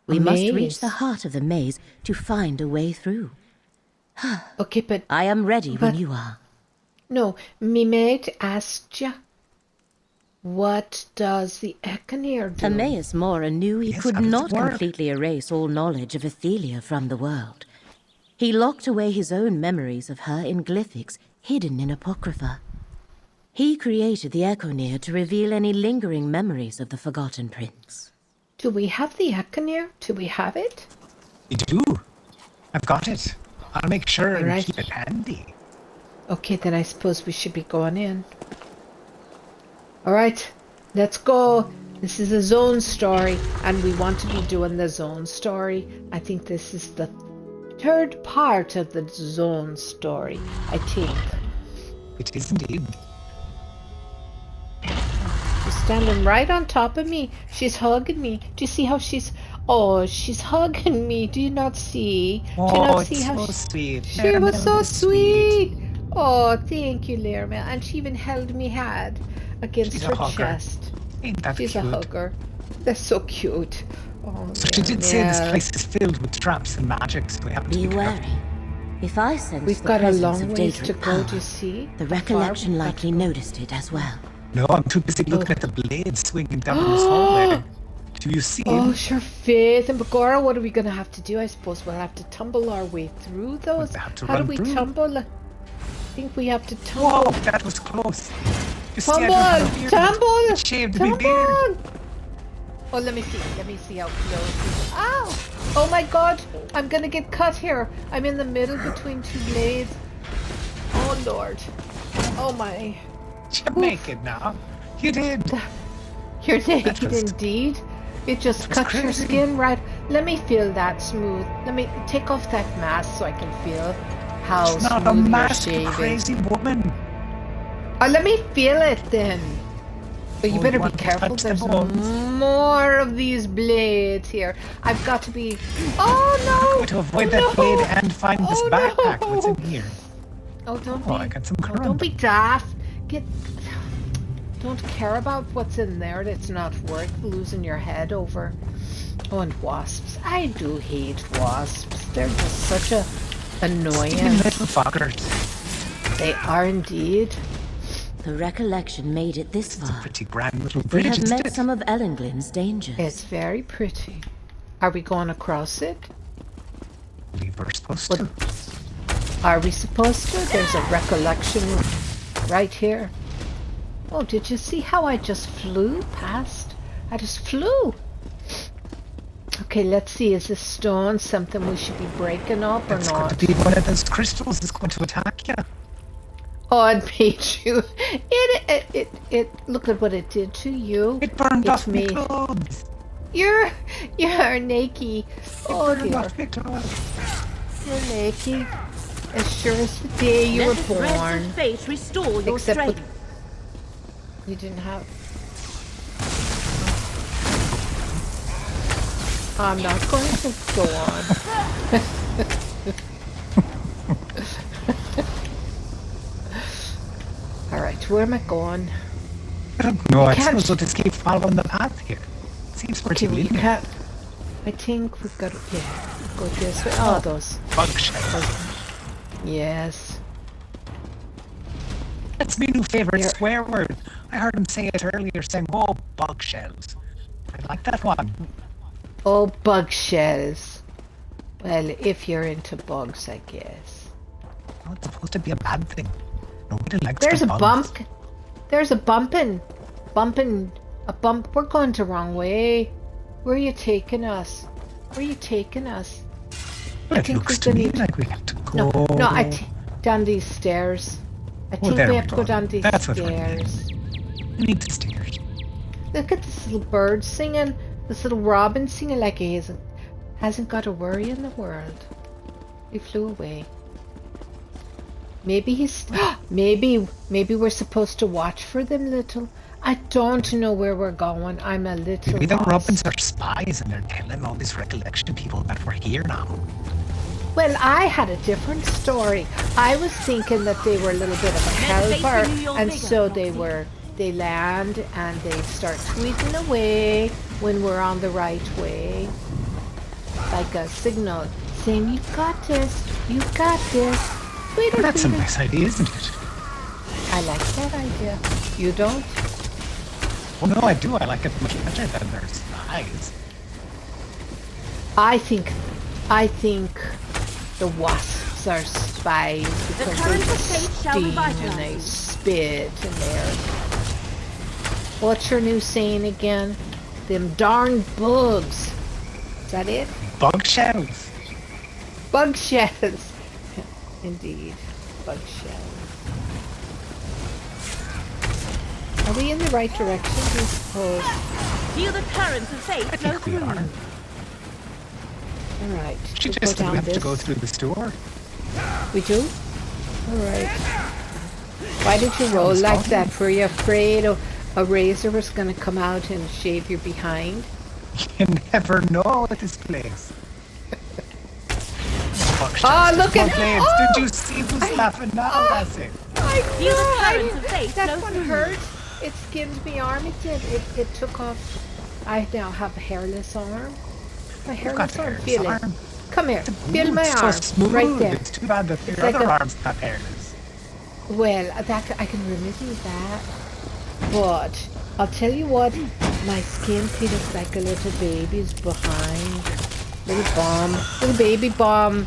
We must reach the heart of the maze to find a way through. Okay, but... I am ready when you are. No, me mate asked ya, what does the Oakenclaw do? Emmaus Mora knew he could not completely erase all knowledge of ITHERIA from the world. He locked away his own memories of her in glyphics hidden in Apocrypha. He created the Oakenclaw to reveal any lingering memories of the Forgotten Prince. Do we have the Oakenclaw? Do we have it? We do. I've got it. I'll make sure and keep it handy. Okay, then I suppose we should be going in. Alright, let's go. This is a zone story, and we want to be doing the zone story. I think this is the third part of the zone story, I think. It is indeed. She's standing right on top of me. She's hugging me. Do you see how she's... Oh, she's hugging me. Do you not see? Do you not see how sweet. She was so sweet. Oh, thank you, Lyramil. And she even held me head against her chest. Ain't that She's cute? a hugger. They're so cute. Oh, so she did say this place is filled with traps and magic, so we have to be wary. If I sense We've the got a presence long of ways Daedric to go, power, do you see? the recollection likely noticed it as well. No, I'm too busy looking at the blade swinging down this hallway. Do you see? Oh, sure, Faith and Bagora, what are we going to have to do? I suppose we'll have to tumble our way through those. How do we tumble? I think we have to tumble. Whoa, that was close. Tumble! Shaved me beard. Oh, let me see how close. Ow! Oh my god, I'm gonna get cut here. I'm in the middle between two blades. Oh lord. Oh my. You're naked now. You did. You're naked indeed. It just cuts your skin right. Let me feel that smooth. Let me take off that mask so I can feel how smooth you're shaving. Not a mask, you crazy woman. Oh, let me feel it then. But you better be careful. There's more of these blades here. I've got to be... Oh no! I'm going to avoid that blade and find this backpack. What's in here? Oh, I got some don't be daft. Don't care about what's in there. It's not worth losing your head over. Oh, and wasps. I do hate wasps. They're just such a annoyance. Little fuckers. They are indeed. The recollection made it this far. It's a pretty grand little bridge. We have met some of Elenglynn's dangers. It's very pretty. Are we going across it? We were supposed to. Are we supposed to? There's a recollection right here. Oh, did you see how I just flew past? I just flew. Okay, let's see. Is this stone something we should be breaking up or It's not? going to be one of those crystals that's going to attack you. Oh, it made you. It. Look at what it did to you. It burned It's off my me. clothes. You're naked. Oh It burned dear. off my clothes. You're naked. As sure as the day you were born. Fate restore your Except strength. you didn't have. I'm not going to go on. Alright, where am I going? I don't know. I can't- suppose we'll just keep following the path here. Seems pretty Okay, well, you linear. can't. I think we've got to. Yeah, go this way. Oh, those. Bug shells. Yes. That's my new favorite Here. swear word. I heard him say it earlier, saying, "Oh, bug shells." I like that one. Oh, bug shells. Well, if you're into bugs, I guess. Oh, it's supposed to be a bad thing. Nobody likes There's the a bugs. bump. There's a bumping. A bump. We're going the wrong way. Where are you taking us? Where are you taking us? Well, I it think looks we're to gonna me need to- like we have to go. No, down these stairs. I think there we we have to go. go down these That's what we're doing. stairs. We need the stairs. Look at this little bird singing. This little robin singing like he hasn't got a worry in the world. He flew away. Maybe he's maybe we're supposed to watch for them little. I don't know where we're going. I'm a little Maybe the lost. robins are spies and they're telling all these recollection people that we're here now. Well, I had a different story. I was thinking that they were a little bit of a helper, and so they land and they start tweeting away when we're on the right way. Like a signal saying, "You got this, you got this." Tweeter, That's a tweeter. nice idea, isn't it? I like that idea. You don't? Well, no, I do. I like it much better than their spies. I think the wasps are spies because they just sting and they spit and they're... What's your new saying again? Them darn bugs. Is that it? Bug shells. Bug shells. Indeed. Bug shells. Are we in the right direction, I suppose? Feel the currents of fate I flow think we through. are. Alright. She we'll just go said down we have this. to go through the store. We do? Alright. Why did you roll like that? Were you afraid a razor was going to come out and shave your behind? You never know at this place. Oh, look at... blades. Oh! Did you see who's laughing now? That's it. I Feel the currents of fate That flow one through. hurt. It skinned my arm. It did. It took off. I now have a hairless arm. My got hairless a arm. hairless Feel arm. it. Come here. Feel my It's so arm. smooth. Right there. It's too bad that your like other a- arm's not hairless. Well, I can remedy that. But I'll tell you what. My skin feels like a little baby's behind. Little bum. Little baby bum.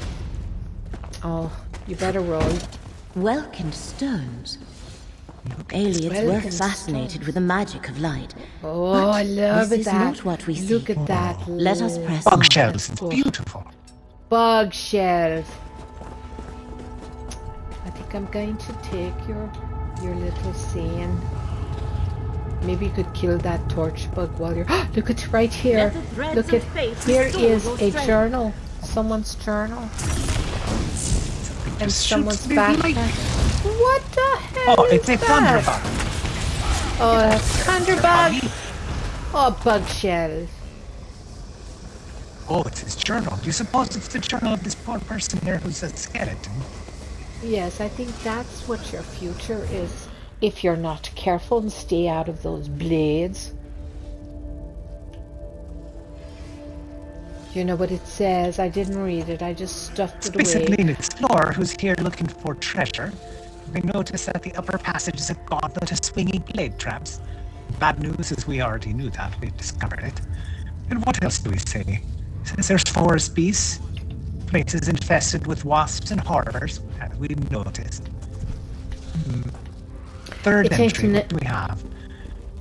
Oh, you better roll. Welkin stones. Aliens were Welkin fascinated stones. with the magic of light. Oh, But I love this it. is That. not what we Look seek. at that. Let us press on. Bug shells. It's Oh. beautiful. Bug shells. I think I'm going to take your little saying. Maybe you could kill that torch bug while you're... Look at right here. Let the threads Look of at... fate Here restore is your a strength. journal. Someone's journal. And Just someone's shoots me like- backpack. What the hell Oh, is it's a that? thunderbug. Oh, that's thunderbug. Oh, bug shells. Oh, it's his journal. Do you suppose it's the journal of this poor person here who's a skeleton? Yes, I think that's what your future is. If you're not careful and stay out of those blades. You know what it says? I didn't read it. I just stuffed it Basically away. an explorer who's here looking for treasure. We notice that the upper passage is a gauntlet of swinging blade traps. Bad news is we already knew that. We discovered it. And what else do we say? Says there's forest beasts, places infested with wasps and horrors, as we noticed. Third It ain't entry, n- what do we have?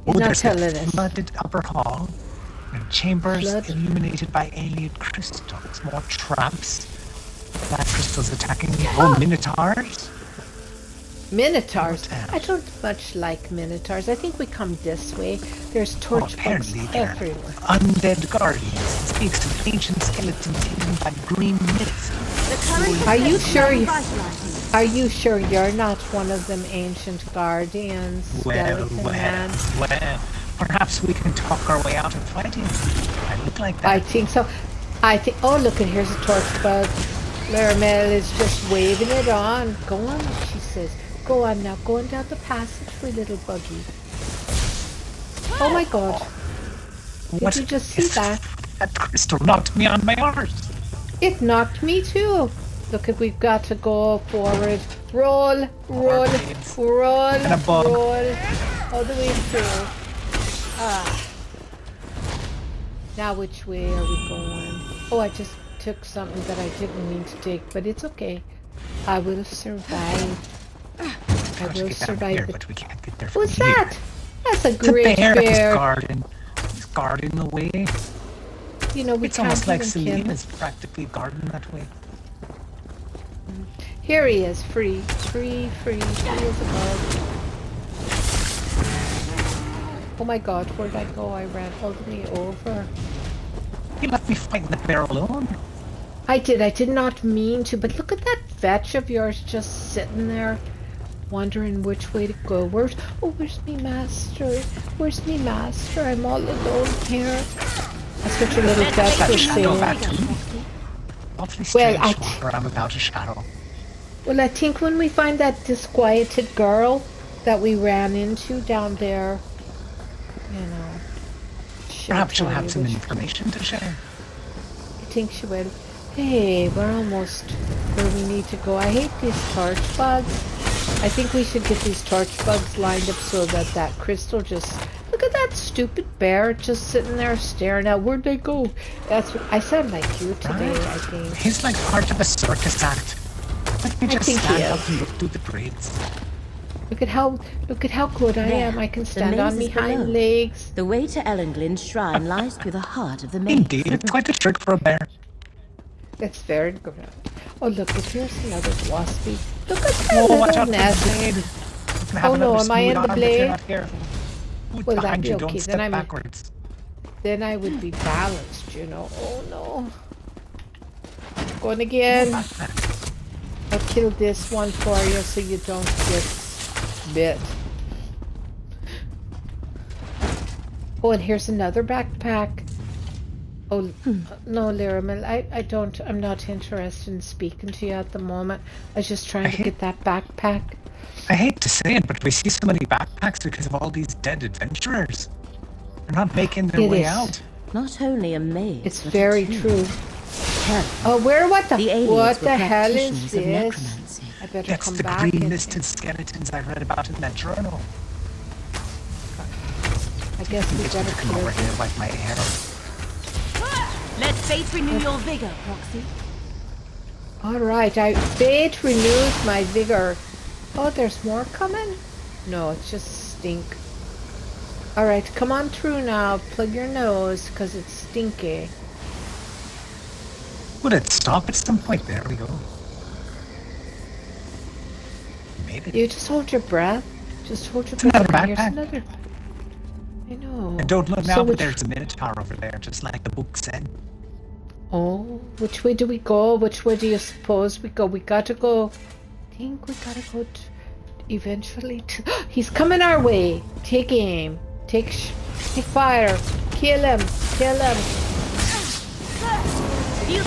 He's not There's the telling us. flooded upper hall. And chambers illuminated by alien crystals. More traps. Black crystals attacking me. Oh, minotaurs. Minotaurs? I don't much like minotaurs. I think we come this way. There's torch bugs everywhere. Undead guardians. Speaks of ancient skeletons hidden by green myths. Are you sure you're not one of them ancient guardians? Well, perhaps we can talk our way out of fighting. I look like that. I think so. Oh, look, and here's a torch bug. Laramel is just waving it on. Go on, she says. Go on now, going down the passage for little buggy. Oh my god. Did you just see that? That crystal knocked me on my arse. It knocked me too. Look, we've got to go forward. Roll. All the way through. Now which way are we going? Oh, I just took something that I didn't mean to take, but it's okay. I will survive. I will survive. But we can't get there. What's that? That's a great bear. He's guarding the way. You know, it's almost like Celine is practically guarding that way. Here he is, free as a bug. Oh my god, where'd I go? I ran all the way over. You left me fighting the bear alone. I did not mean to, but look at that fetch of yours just sitting there, wondering which way to go. Where's me master? Where's me master? I'm all alone here. That's what your little fetch was saying. I'm about a shadow. Well, I think when we find that disquieted girl that we ran into down there, you know, perhaps she'll have some information to share. I think she will. Hey, we're almost where we need to go. I hate these torch bugs. I think we should get these torch bugs lined up so that crystal just... Look at that stupid bear just sitting there staring out. Where'd they go? That's what... I sound like you today, I think. He's like part of a circus act. Let me just stand up and look through the braids. Look at how good I am. I can stand on me hind legs. The way to Elenglynn's shrine lies through the heart of the maze. Indeed, it's quite a trick for a bear. That's very good. Oh look, here's another waspy. Look at that little nest. Oh no, am I in the blade? Well, that'd be okay. Then I would be balanced, you know. Oh no. Going again. I'll kill this one for you so you don't get bit. Oh, and here's another backpack. Oh, no, Laramel, I'm not interested in speaking to you at the moment. I was just trying to get that backpack. I hate to say it, but we see so many backpacks because of all these dead adventurers. They're not making their way out. Not only a maze, it's very true. Oh, what the hell is this? I better come back. That's the green listed skeletons I read about in that journal. I guess we better come over here like my arrow. Let fate renew your vigor, Proxy. Alright, fate renews my vigor. Oh, there's more coming? No, it's just stink. Alright, come on through now. Plug your nose, because it's stinky. Would it stop at some point? There we go. Maybe. You just hold your breath. Just hold your breath. Another backpack. Here's another. I know. And don't look now, but there's a minotaur over there, just like the book said. Oh, which way do we go? Which way do you suppose we go? We gotta go. I think we gotta go eventually. He's coming our way. Take aim. Take fire. Kill him. Kill him.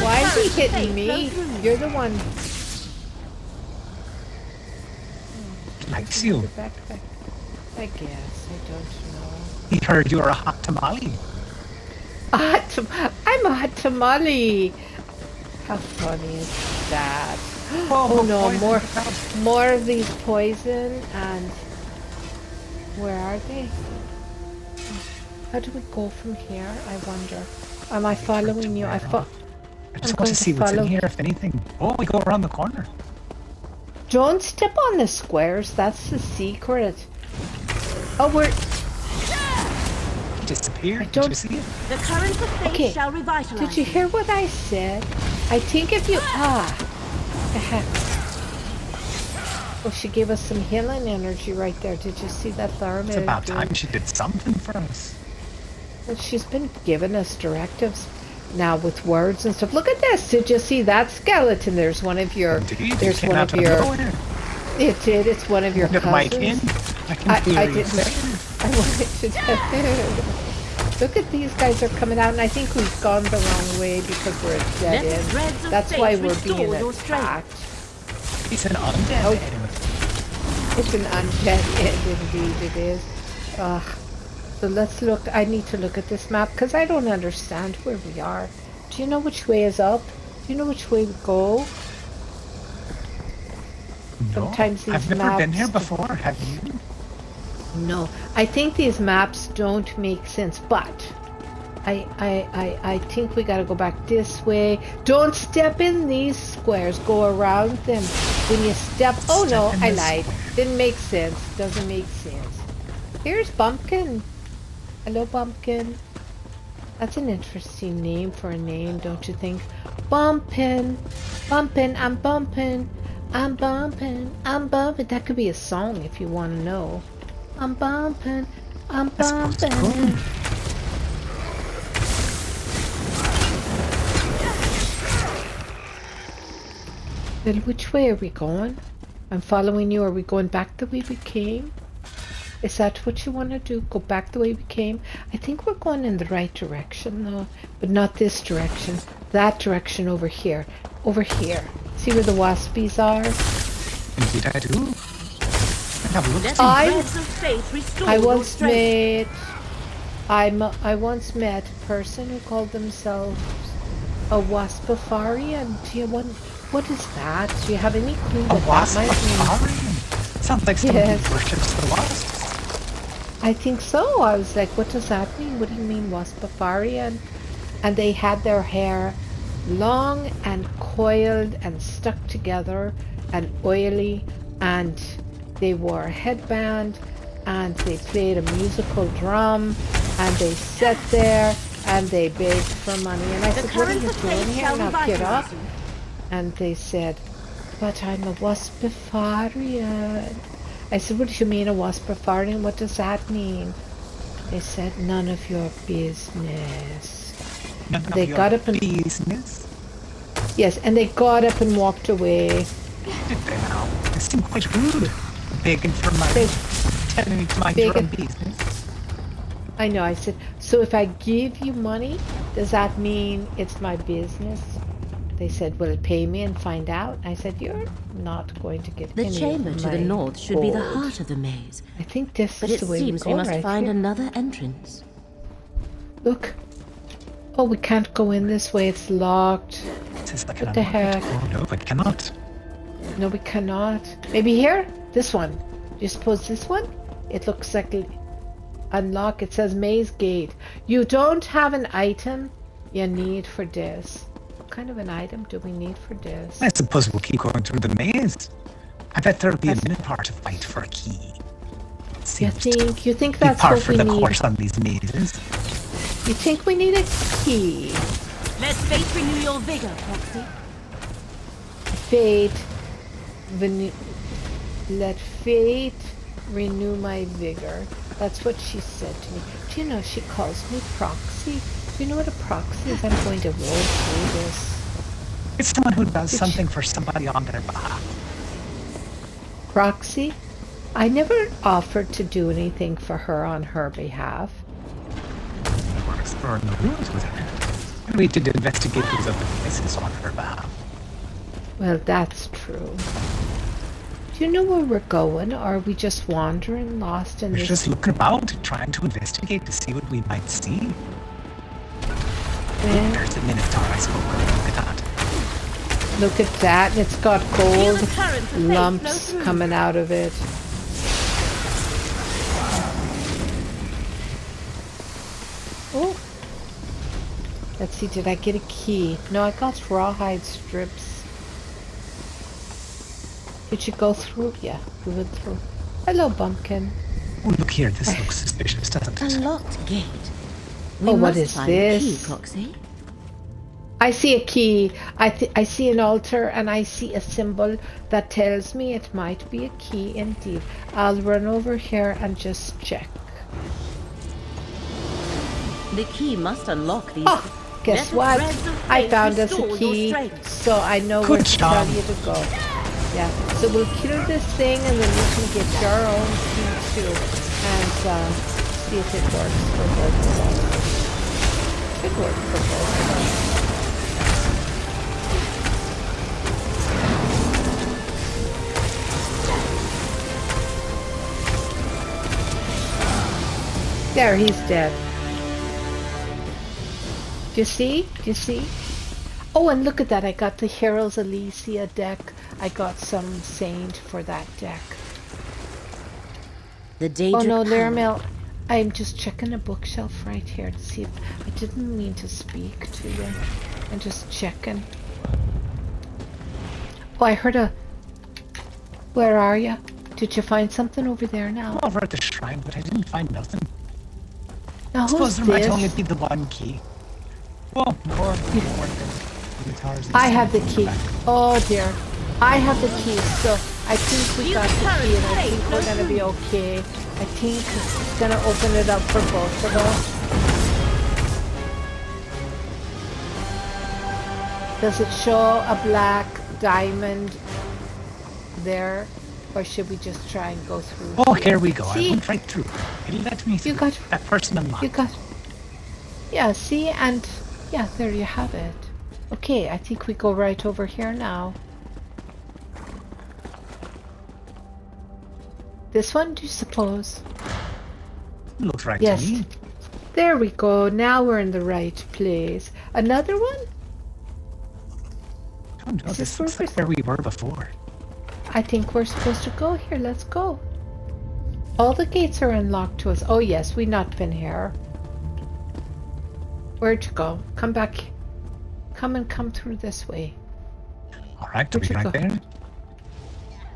Why is he hitting me? You're the one. Likes you. I guess. I don't know. He heard you were a hot tamale. I'm a hot tamale. How funny is that? Oh no, more of these poison, and where are they? How do we go from here? I wonder. Am I following you? I just want to see what's in here, if anything. Oh, we go around the corner. Don't step on the squares. That's the secret. Oh, disappeared. I don't... Did you see it? The current of fate shall revitalize. Did you hear what I said? I think if you... the heck. Oh, she gave us some healing energy right there. Did you see that, Thalara? It's about time she did something for us. Well, she's been giving us directives now with words and stuff. Look at this. Did you see that skeleton? There's one of your... Indeed, there's one of your... It did. It's one of your cousins. I didn't... I wanted to... Look at these guys are coming out, and I think we've gone the wrong way because we're a dead end. That's why we're being attacked. It's an undead end. It's an undead end, indeed it is. So let's look. I need to look at this map because I don't understand where we are. Do you know which way is up? Do you know which way we go? No, sometimes these I've never been here before. Have you? No, I think these maps don't make sense, but I think we gotta go back this way. Don't step in these squares. Go around them. When you step... Oh no, I lied. Didn't make sense. Doesn't make sense. Here's Bumpkin. Hello, Bumpkin. That's an interesting name for a name, don't you think? Bumpin'. Bumpin', I'm bumpin'. I'm bumpin', I'm bumpin'. That could be a song if you want to know. I'm bumpin', I'm bumpin'. Well, which way are we going? I'm following you. Are we going back the way we came? Is that what you want to do? Go back the way we came? I think we're going in the right direction, though. But not this direction. That direction over here. Over here. See where the waspies are? Indeed I do. I once met a person who called themselves a waspifarian. What is that? Do you have any clue what that might mean? Sounds like someone who worships the wasps. I think so. I was like, what does that mean? What do you mean waspifarian? And they had their hair long and coiled and stuck together and oily, and they wore a headband, and they played a musical drum, and they sat there and they begged for money. And I said, what are you doing here? Now get up. And they said, but I'm a waspifarian. I said, what do you mean a waspifarian? What does that mean? They said, none of your business. They got up and business? Yes, and they got up and walked away. Did they now? They seem quite rude. Begging for money. Telling me to mind your own business. I know. I said, so if I give you money, does that mean it's my business? They said, will it pay me and find out? I said, you're not going to get any of my The chamber to the north should be the heart of the maze. I think this is the way we go. But it seems we must find another entrance. Look. Oh, we can't go in this way. It's locked. What the heck? Oh, no, we cannot. No, we cannot. Maybe here? This one. Do you suppose this one? It looks like unlock. It says maze gate. You don't have an item you need for this. What kind of an item do we need for this? I suppose we'll keep going through the maze. I bet there'll be a minute part to fight for a key. You think that's what we need? Par for the course on these mazes. You think we need a key? Let fate renew your vigor, Proxy. Let fate renew my vigor. That's what she said to me. Do you know she calls me Proxy? Do you know what a proxy is? I'm going to roll through this. It's someone who does something for somebody on their behalf. Proxy? I never offered to do anything for her on her behalf. We're exploring the ruins with her. And we did investigate these other places on her behalf. Well, that's true. Do you know where we're going, or are we just wandering, lost in this? We're just looking about, trying to investigate to see what we might see. Well, there's the Minotaur I spoke of. Look at that. Look at that, and it's got gold lumps coming out of it. Oh. Let's see, did I get a key? No, I got rawhide strips. Did you go through? Yeah, we went through. Hello, Bumpkin. Oh, look here. This looks suspicious, doesn't it? A locked gate. We what must is find this? a key, Coxie. I see a key. I see an altar, and I see a symbol that tells me it might be a key indeed. I'll run over here and just check. The key must unlock these. Oh, guess what? I found us a key, so I know where to tell you to go. Yeah, so we'll kill this thing, and then you can get your own key too, and see if it works for both of us. It works for both of us. There, he's dead. Do you see? Do you see? Oh, and look at that. I got the Heroes Elysia deck. I got some Saint for that deck. The Daedric Oh no, Laramel. I'm just checking a bookshelf right here to see if... I didn't mean to speak to you. I'm just checking. Oh, I heard a... Where are you? Did you find something over there now? I'm over at the shrine, but I didn't find nothing. Now, I suppose who's there might this? only be the one key. Well, more than the towers. I have the key. Oh dear. I have the key, so I think we got the key, and I think we're gonna be okay. I think it's gonna open it up for both of us. Does it show a black diamond there? Or should we just try and go through? Oh, here we go. See? I went right through. It let me through. You got... That person unlocked. You got... Yeah, see? And... Yeah, there you have it. Okay, I think we go right over here now. This one, do you suppose? Looks right Yes. to me. There we go. Now we're in the right place. Another one? Oh no, Is this this looks where like where we were before. I think we're supposed to go here. Let's go. All the gates are unlocked to us. Oh yes, we've not been here. Where'd you go? Come back. Come through this way. Alright, are we Where'd you right go? there?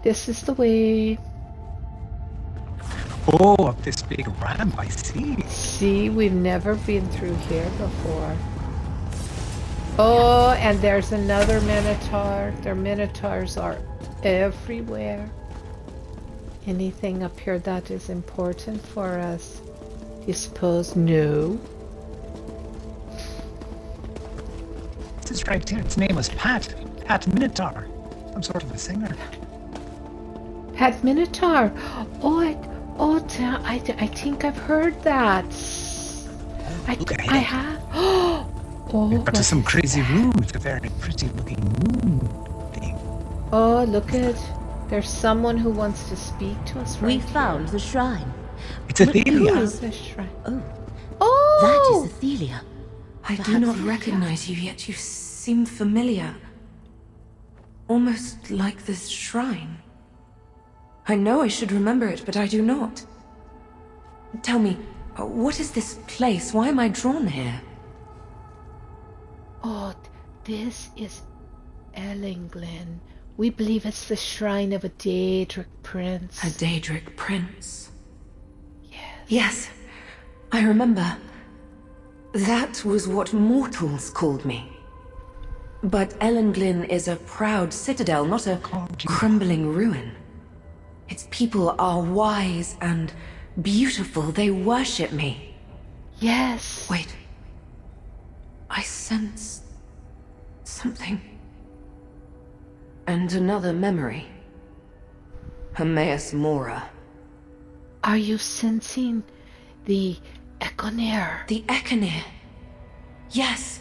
This is the way. Oh, up this big ramp, I see. See, we've never been through here before. Oh, and there's another Minotaur. Their Minotaurs are everywhere. Anything up here that is important for us? Do you suppose? No. This is right here. Its name was Pat. Pat Minotaur. Some sort of a singer. Pat Minotaur. I think I've heard that. Look ahead. I have. Oh, We've got to what some is crazy that? room with a very pretty looking moon thing. Oh, look at. There's someone who wants to speak to us right We found the shrine. It's Athelia. Who is this shrine? Oh, Oh! that is Athelia. I do not recognize you, yet you seem familiar. Almost like this shrine. I know I should remember it, but I do not. Tell me, what is this place? Why am I drawn here? Oh, this is Elenglynn. We believe it's the shrine of a Daedric prince. A Daedric prince? Yes. Yes, I remember. That was what mortals called me. But Elenglynn is a proud citadel, not a crumbling ruin. Its people are wise and beautiful. They worship me. Yes. Wait. I sense something. And another memory. Hermaeus Mora. Are you sensing the Econir? The Econir. Yes.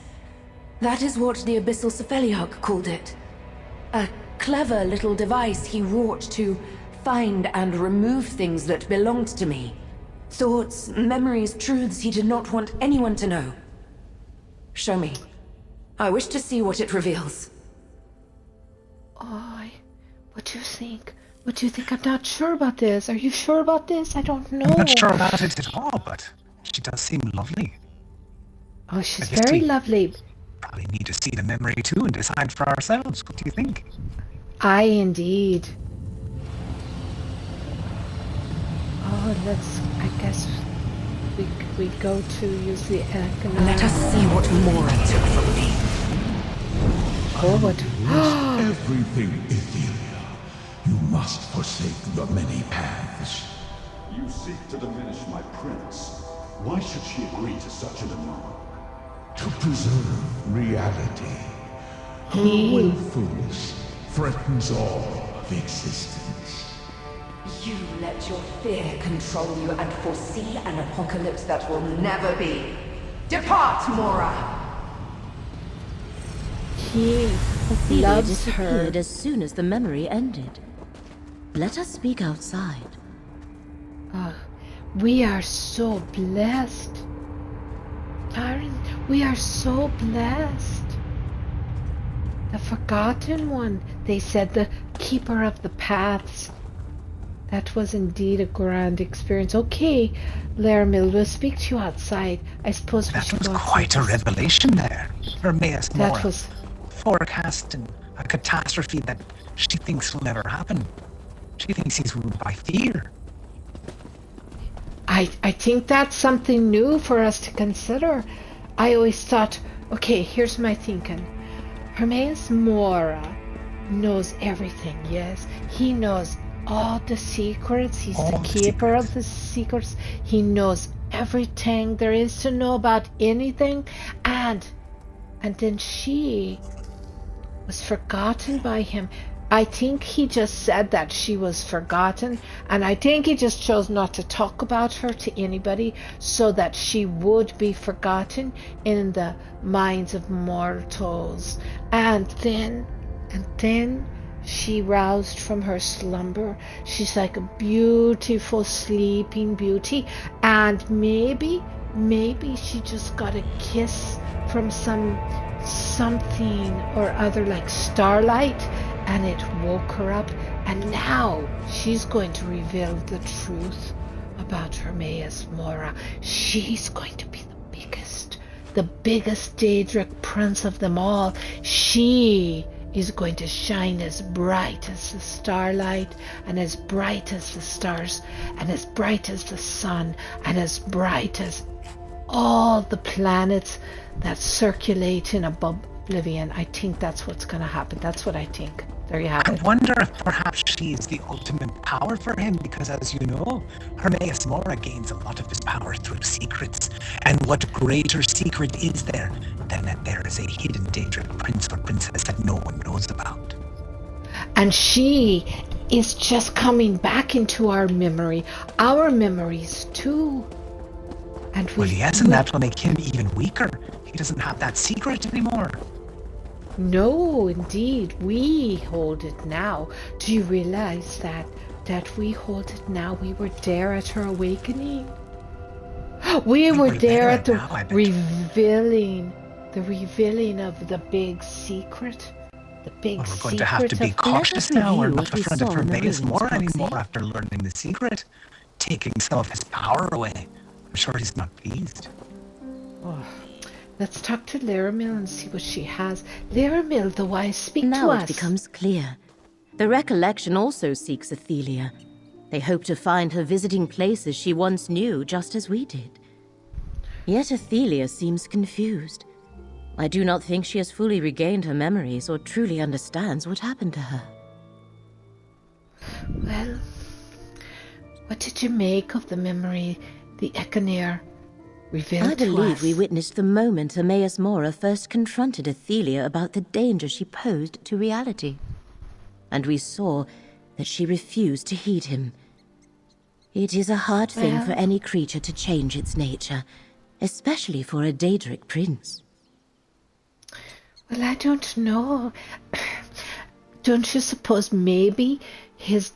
That is what the Abyssal Cephaliarch called it. A clever little device he wrought to find and remove things that belonged to me. Thoughts, memories, truths he did not want anyone to know. Show me. I wish to see what it reveals. Oh, what do you think? What do you think? I'm not sure about this. Are you sure about this? I don't know. I'm not sure about it at all, but she does seem lovely. Oh, she's I guess very we lovely. Probably need to see the memory too and decide for ourselves. What do you think? Aye, indeed. Oh, let's, I guess, we go to use the Let us see what Mora took from me. Oh, what? Everything, Etheria. You must forsake the many paths. You seek to diminish my prince. Why should she agree to such an amount? To preserve reality. Her willfulness threatens all of existence. You let your fear control you and foresee an apocalypse that will never be. Depart, Mora! He loves disappeared her. as soon as the memory ended. Let us speak outside. We are so blessed. Taryn, we are so blessed. The Forgotten One, they said, the Keeper of the Paths. That was indeed a grand experience. Okay, Laramil, we'll speak to you outside. I suppose we should go outside. That was quite a revelation there. Hermaeus Mora That was forecasting a catastrophe that she thinks will never happen. She thinks he's ruled by fear. I think that's something new for us to consider. I always thought, okay, here's my thinking. Hermaeus Mora knows everything, yes. He knows all the secrets. He's the keeper of the secrets. He knows everything there is to know about anything. And then she was forgotten by him. I think he just said that she was forgotten, and I think he just chose not to talk about her to anybody so that she would be forgotten in the minds of mortals. And then she roused from her slumber. She's like a beautiful sleeping beauty, and maybe she just got a kiss from something or other, like starlight, and it woke her up, and now she's going to reveal the truth about Hermaeus Mora. She's going to be the biggest Daedric prince of them all. She is going to shine as bright as the starlight, and as bright as the stars, and as bright as the sun, and as bright as all the planets that circulate in oblivion. I think that's what's going to happen. That's what I think. There you have it. I wonder if perhaps she's the ultimate power for him, because as you know, Hermaeus Mora gains a lot of his power through secrets. And what greater secret is there than that there is a hidden Daedric prince or princess that no one knows about? And she is just coming back into our memories too. And yes, and that will make him even weaker. He doesn't have that secret anymore. No, indeed, we hold it now. Do you realize that we hold it now? We were there at her awakening. We were there at the revealing of the big secret. The big secret. We're going to have to be cautious now. We're not in front of Hermaeus Mora anymore after learning the secret, taking some of his power away. I'm sure he's not pleased. Oh. Let's talk to Laramil and see what she has. Laramil, the wise, speak to us. Now it becomes clear. The recollection also seeks Etheria. They hope to find her visiting places she once knew, just as we did. Yet Etheria seems confused. I do not think she has fully regained her memories or truly understands what happened to her. Well, what did you make of the memory the Ekaner revealed I to believe us? we witnessed the moment Hermaeus Mora first confronted Etheria about the danger she posed to reality. And we saw that she refused to heed him. It is a hard thing for any creature to change its nature, especially for a Daedric prince. Well, I don't know. Don't you suppose maybe his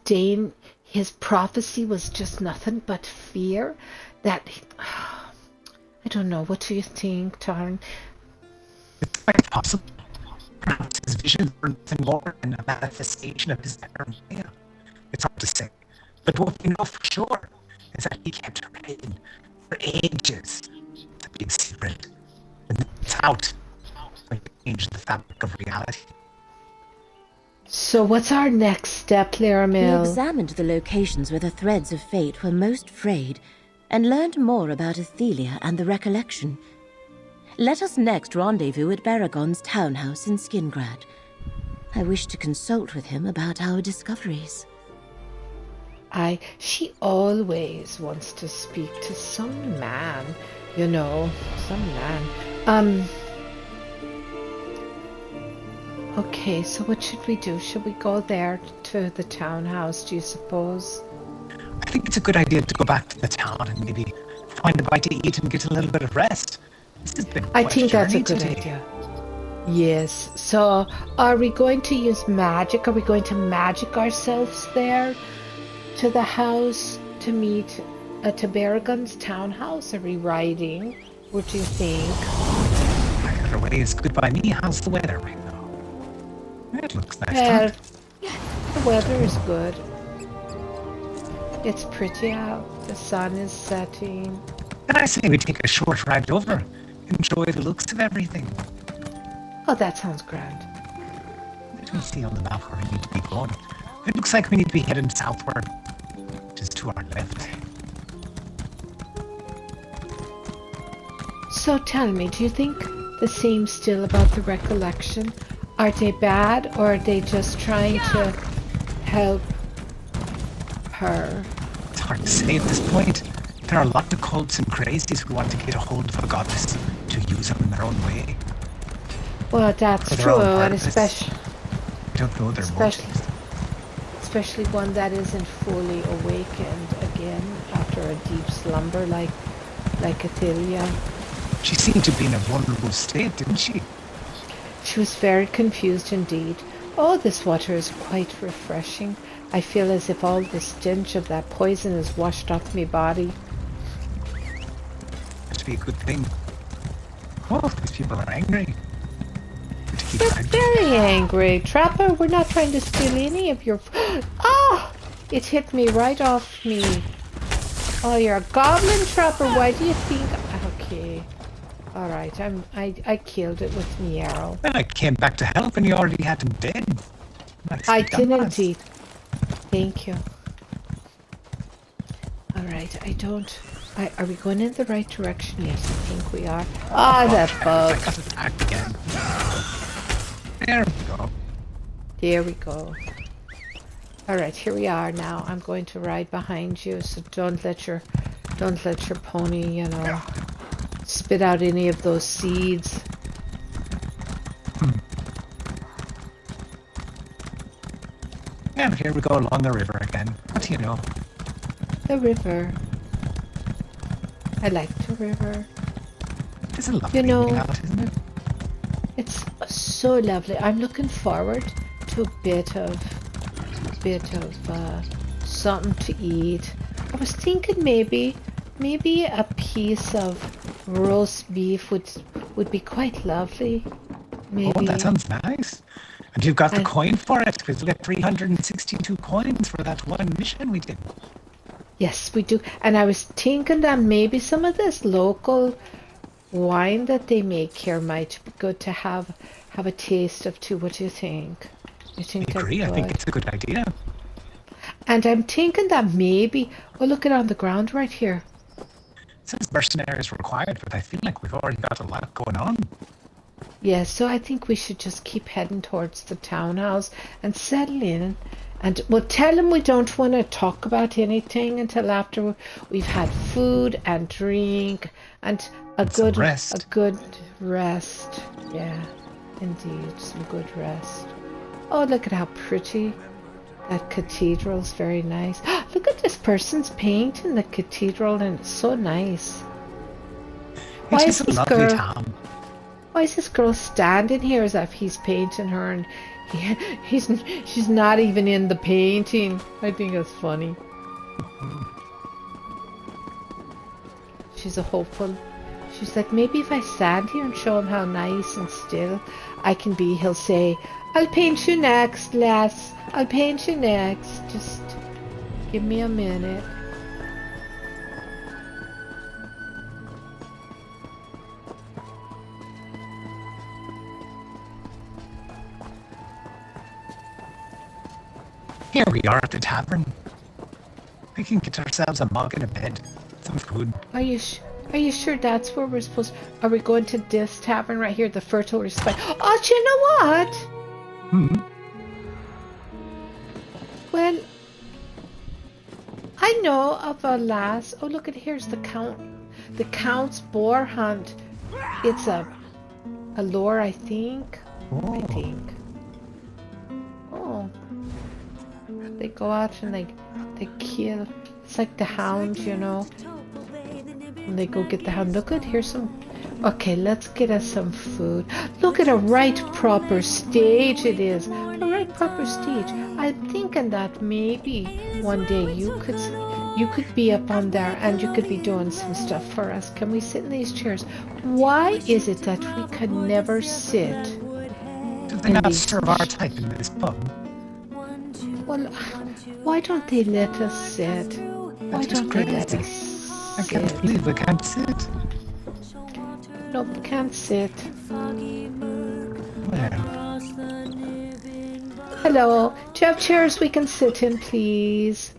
prophecy was just nothing but fear? I don't know. What do you think, Taryn? It's quite possible. Perhaps his visions were nothing more than a manifestation of his paranoia. It's hard to say. But what we know for sure is that he kept her hidden for ages. The big secret. And it's out. Going to change the fabric of reality. So what's our next step, Laramil? We examined the locations where the threads of fate were most frayed and learned more about ITHERIA and the Recollection. Let us next rendezvous at Baragon's townhouse in Skingrad. I wish to consult with him about our discoveries. She always wants to speak to some man, you know, some man. Okay, so what should we do? Should we go there to the townhouse, do you suppose? I think it's a good idea to go back to the town and maybe find a bite to eat and get a little bit of rest. I think that's a good idea. Yes, so are we going to use magic? Are we going to magic ourselves there to the house to meet to Baragon's townhouse? Are we riding? What do you think? Either way is good by me. How's the weather right now? It looks nice. Well, the weather is good. It's pretty out. The sun is setting. Then I say we take a short ride over. Enjoy the looks of everything. Oh, that sounds grand. Let me see on the map where we need to be going. It looks like we need to be heading southward, which is to our left. So tell me, do you think the same still about the Recollection? Are they bad, or are they just trying to help her? It's hard to say at this point. There are a lot of cults and crazies who want to get a hold of a goddess to use them in their own way. Well, that's true, and especially... I don't know their motives. Especially one that isn't fully awakened again after a deep slumber like ITHERIA. She seemed to be in a vulnerable state, didn't she? She was very confused indeed. Oh, this water is quite refreshing. I feel as if all the stench of that poison is washed off my body. Must be a good thing. Oh, these people are angry. They're very angry. Trapper, we're not trying to steal any of your... Ah! It hit me right off me. Oh, you're a goblin, Trapper. Why do you think... Okay. Alright, I killed it with my arrow. Well, I came back to help and you already had him dead. I did indeed. Thank you. Alright, I don't... Are we going in the right direction? Yes, I think we are. Ah, that bug. I got attacked again. There we go. There we go. Alright, here we are now. I'm going to ride behind you, so don't let your pony, you know, spit out any of those seeds. And here we go along the river again. What do you know? The river. I like the river. It's a lovely evening out, isn't it? It's so lovely. I'm looking forward to a bit of something to eat. I was thinking maybe a piece of roast beef would be quite lovely. Maybe. Oh, that sounds nice. And you've got the coin for it, because we got 362 coins for that one mission we did. Yes, we do. And I was thinking that maybe some of this local wine that they make here might be good to have a taste of too. What do you think? I agree. I think it's a good idea. And I'm thinking that maybe... Oh, look it on the ground right here. It says mercenaries required, but I feel like we've already got a lot going on. Yeah, so I think we should just keep heading towards the townhouse and settle in. And we'll tell them we don't want to talk about anything until after we've had food and drink and a good rest. Yeah, indeed, some good rest. Oh, look at how pretty that cathedral's. Very nice. Look at this person's painting the cathedral, and it's so nice. Why is this lovely town. Why is this girl standing here as if he's painting her and she's not even in the painting? I think it's funny. She's a hopeful. She's like, maybe if I stand here and show him how nice and still I can be, he'll say, I'll paint you next, lass. I'll paint you next. Just give me a minute. Here we are at the tavern. We can get ourselves a mug and a bed. some food. Are you sure that's where we're supposed? Are we going to this tavern right here, the Fertile Respite? Oh, do you know what? Well, I know of a lass. Oh, look at here's the count. The Count's boar hunt. It's a lore, I think. I think. Oh. They go out and they kill. It's like the hound, you know. And they go get the hound. Look at here's some. Okay, let's get us some food. Look at a right proper stage it is. A right proper stage. I'm thinking that maybe one day you could be up on there and you could be doing some stuff for us. Can we sit in these chairs? Why is it that we can never sit? Do they not serve our type in this pub? Well, why don't they let us sit? Why don't they let us sit? I can't believe we can't sit. No, we can't sit. Well. Hello. Do you have chairs we can sit in, please?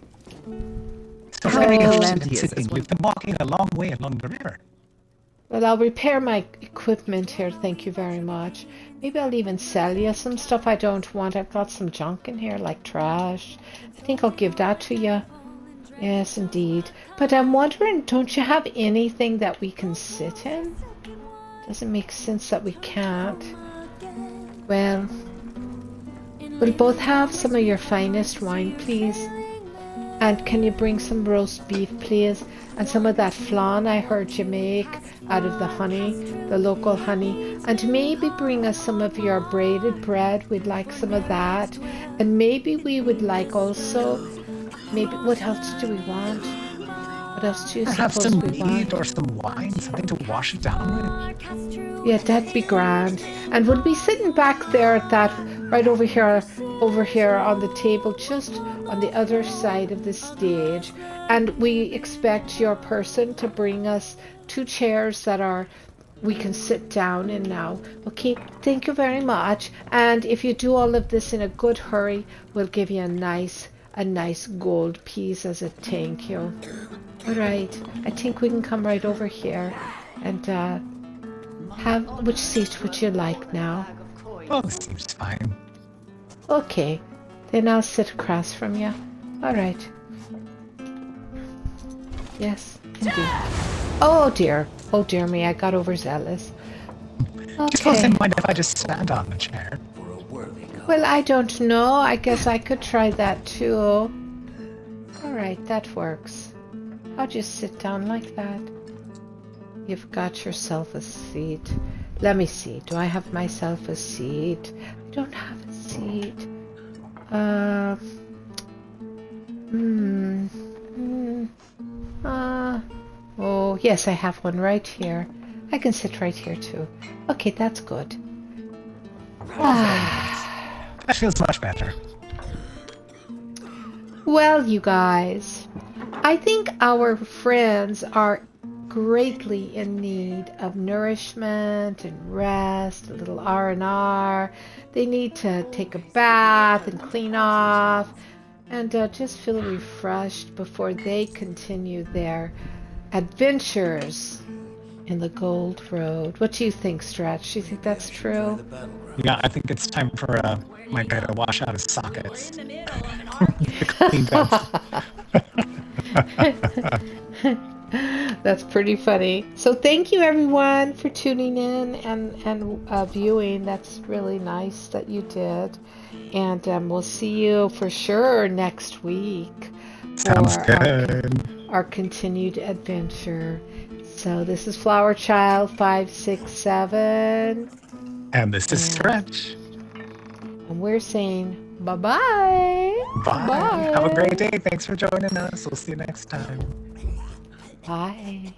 So very interested in we've been walking a long way along the river. Well, I'll repair my equipment here, thank you very much. Maybe I'll even sell you some stuff I don't want. I've got some junk in here, like trash. I think I'll give that to you. Yes, indeed. But I'm wondering, don't you have anything that we can sit in? Doesn't make sense that we can't. Well, we'll both have some of your finest wine, please. And can you bring some roast beef, please? And some of that flan I heard you make out of the honey, the local honey. And maybe bring us some of your braided bread. We'd like some of that. And maybe we would like also, maybe, what else do we want? What else do you Perhaps suppose some we meat want? or some wine, something to wash it down with. Yeah, that'd be grand. And we'll be sitting back there at that, right over here on the table, just on the other side of the stage. And we expect your person to bring us 2 chairs that we can sit down in now. Okay, thank you very much. And if you do all of this in a good hurry, we'll give you a nice gold piece as a thank you. All right, I think we can come right over here and which seat would you like now? Oh, this seems fine. Okay, then I'll sit across from you. All right. Yes, indeed. Oh dear me, I got overzealous. Do you suppose they mind if I just stand on the chair? Well, I don't know. I guess I could try that too. All right, that works. I'll just sit down like that. You've got yourself a seat. Let me see. Do I have myself a seat? I don't have a seat. Oh, yes, I have one right here. I can sit right here too. Okay, that's good. That feels much better. Well, you guys, I think our friends are greatly in need of nourishment and rest, a little R&R. They need to take a bath and clean off and just feel refreshed before they continue their adventures in the Gold Road. What do you think, Stretch? Do you think that's true? Yeah, I think it's time for my guy to wash out his sockets. That's pretty funny. So thank you everyone for tuning in and viewing. That's really nice that you did. And we'll see you for sure next week. Sounds good. Our continued adventure. So this is Flower Child 567. And this is Stretch. And we're saying bye-bye. Bye. Have a great day. Thanks for joining us. We'll see you next time. Bye.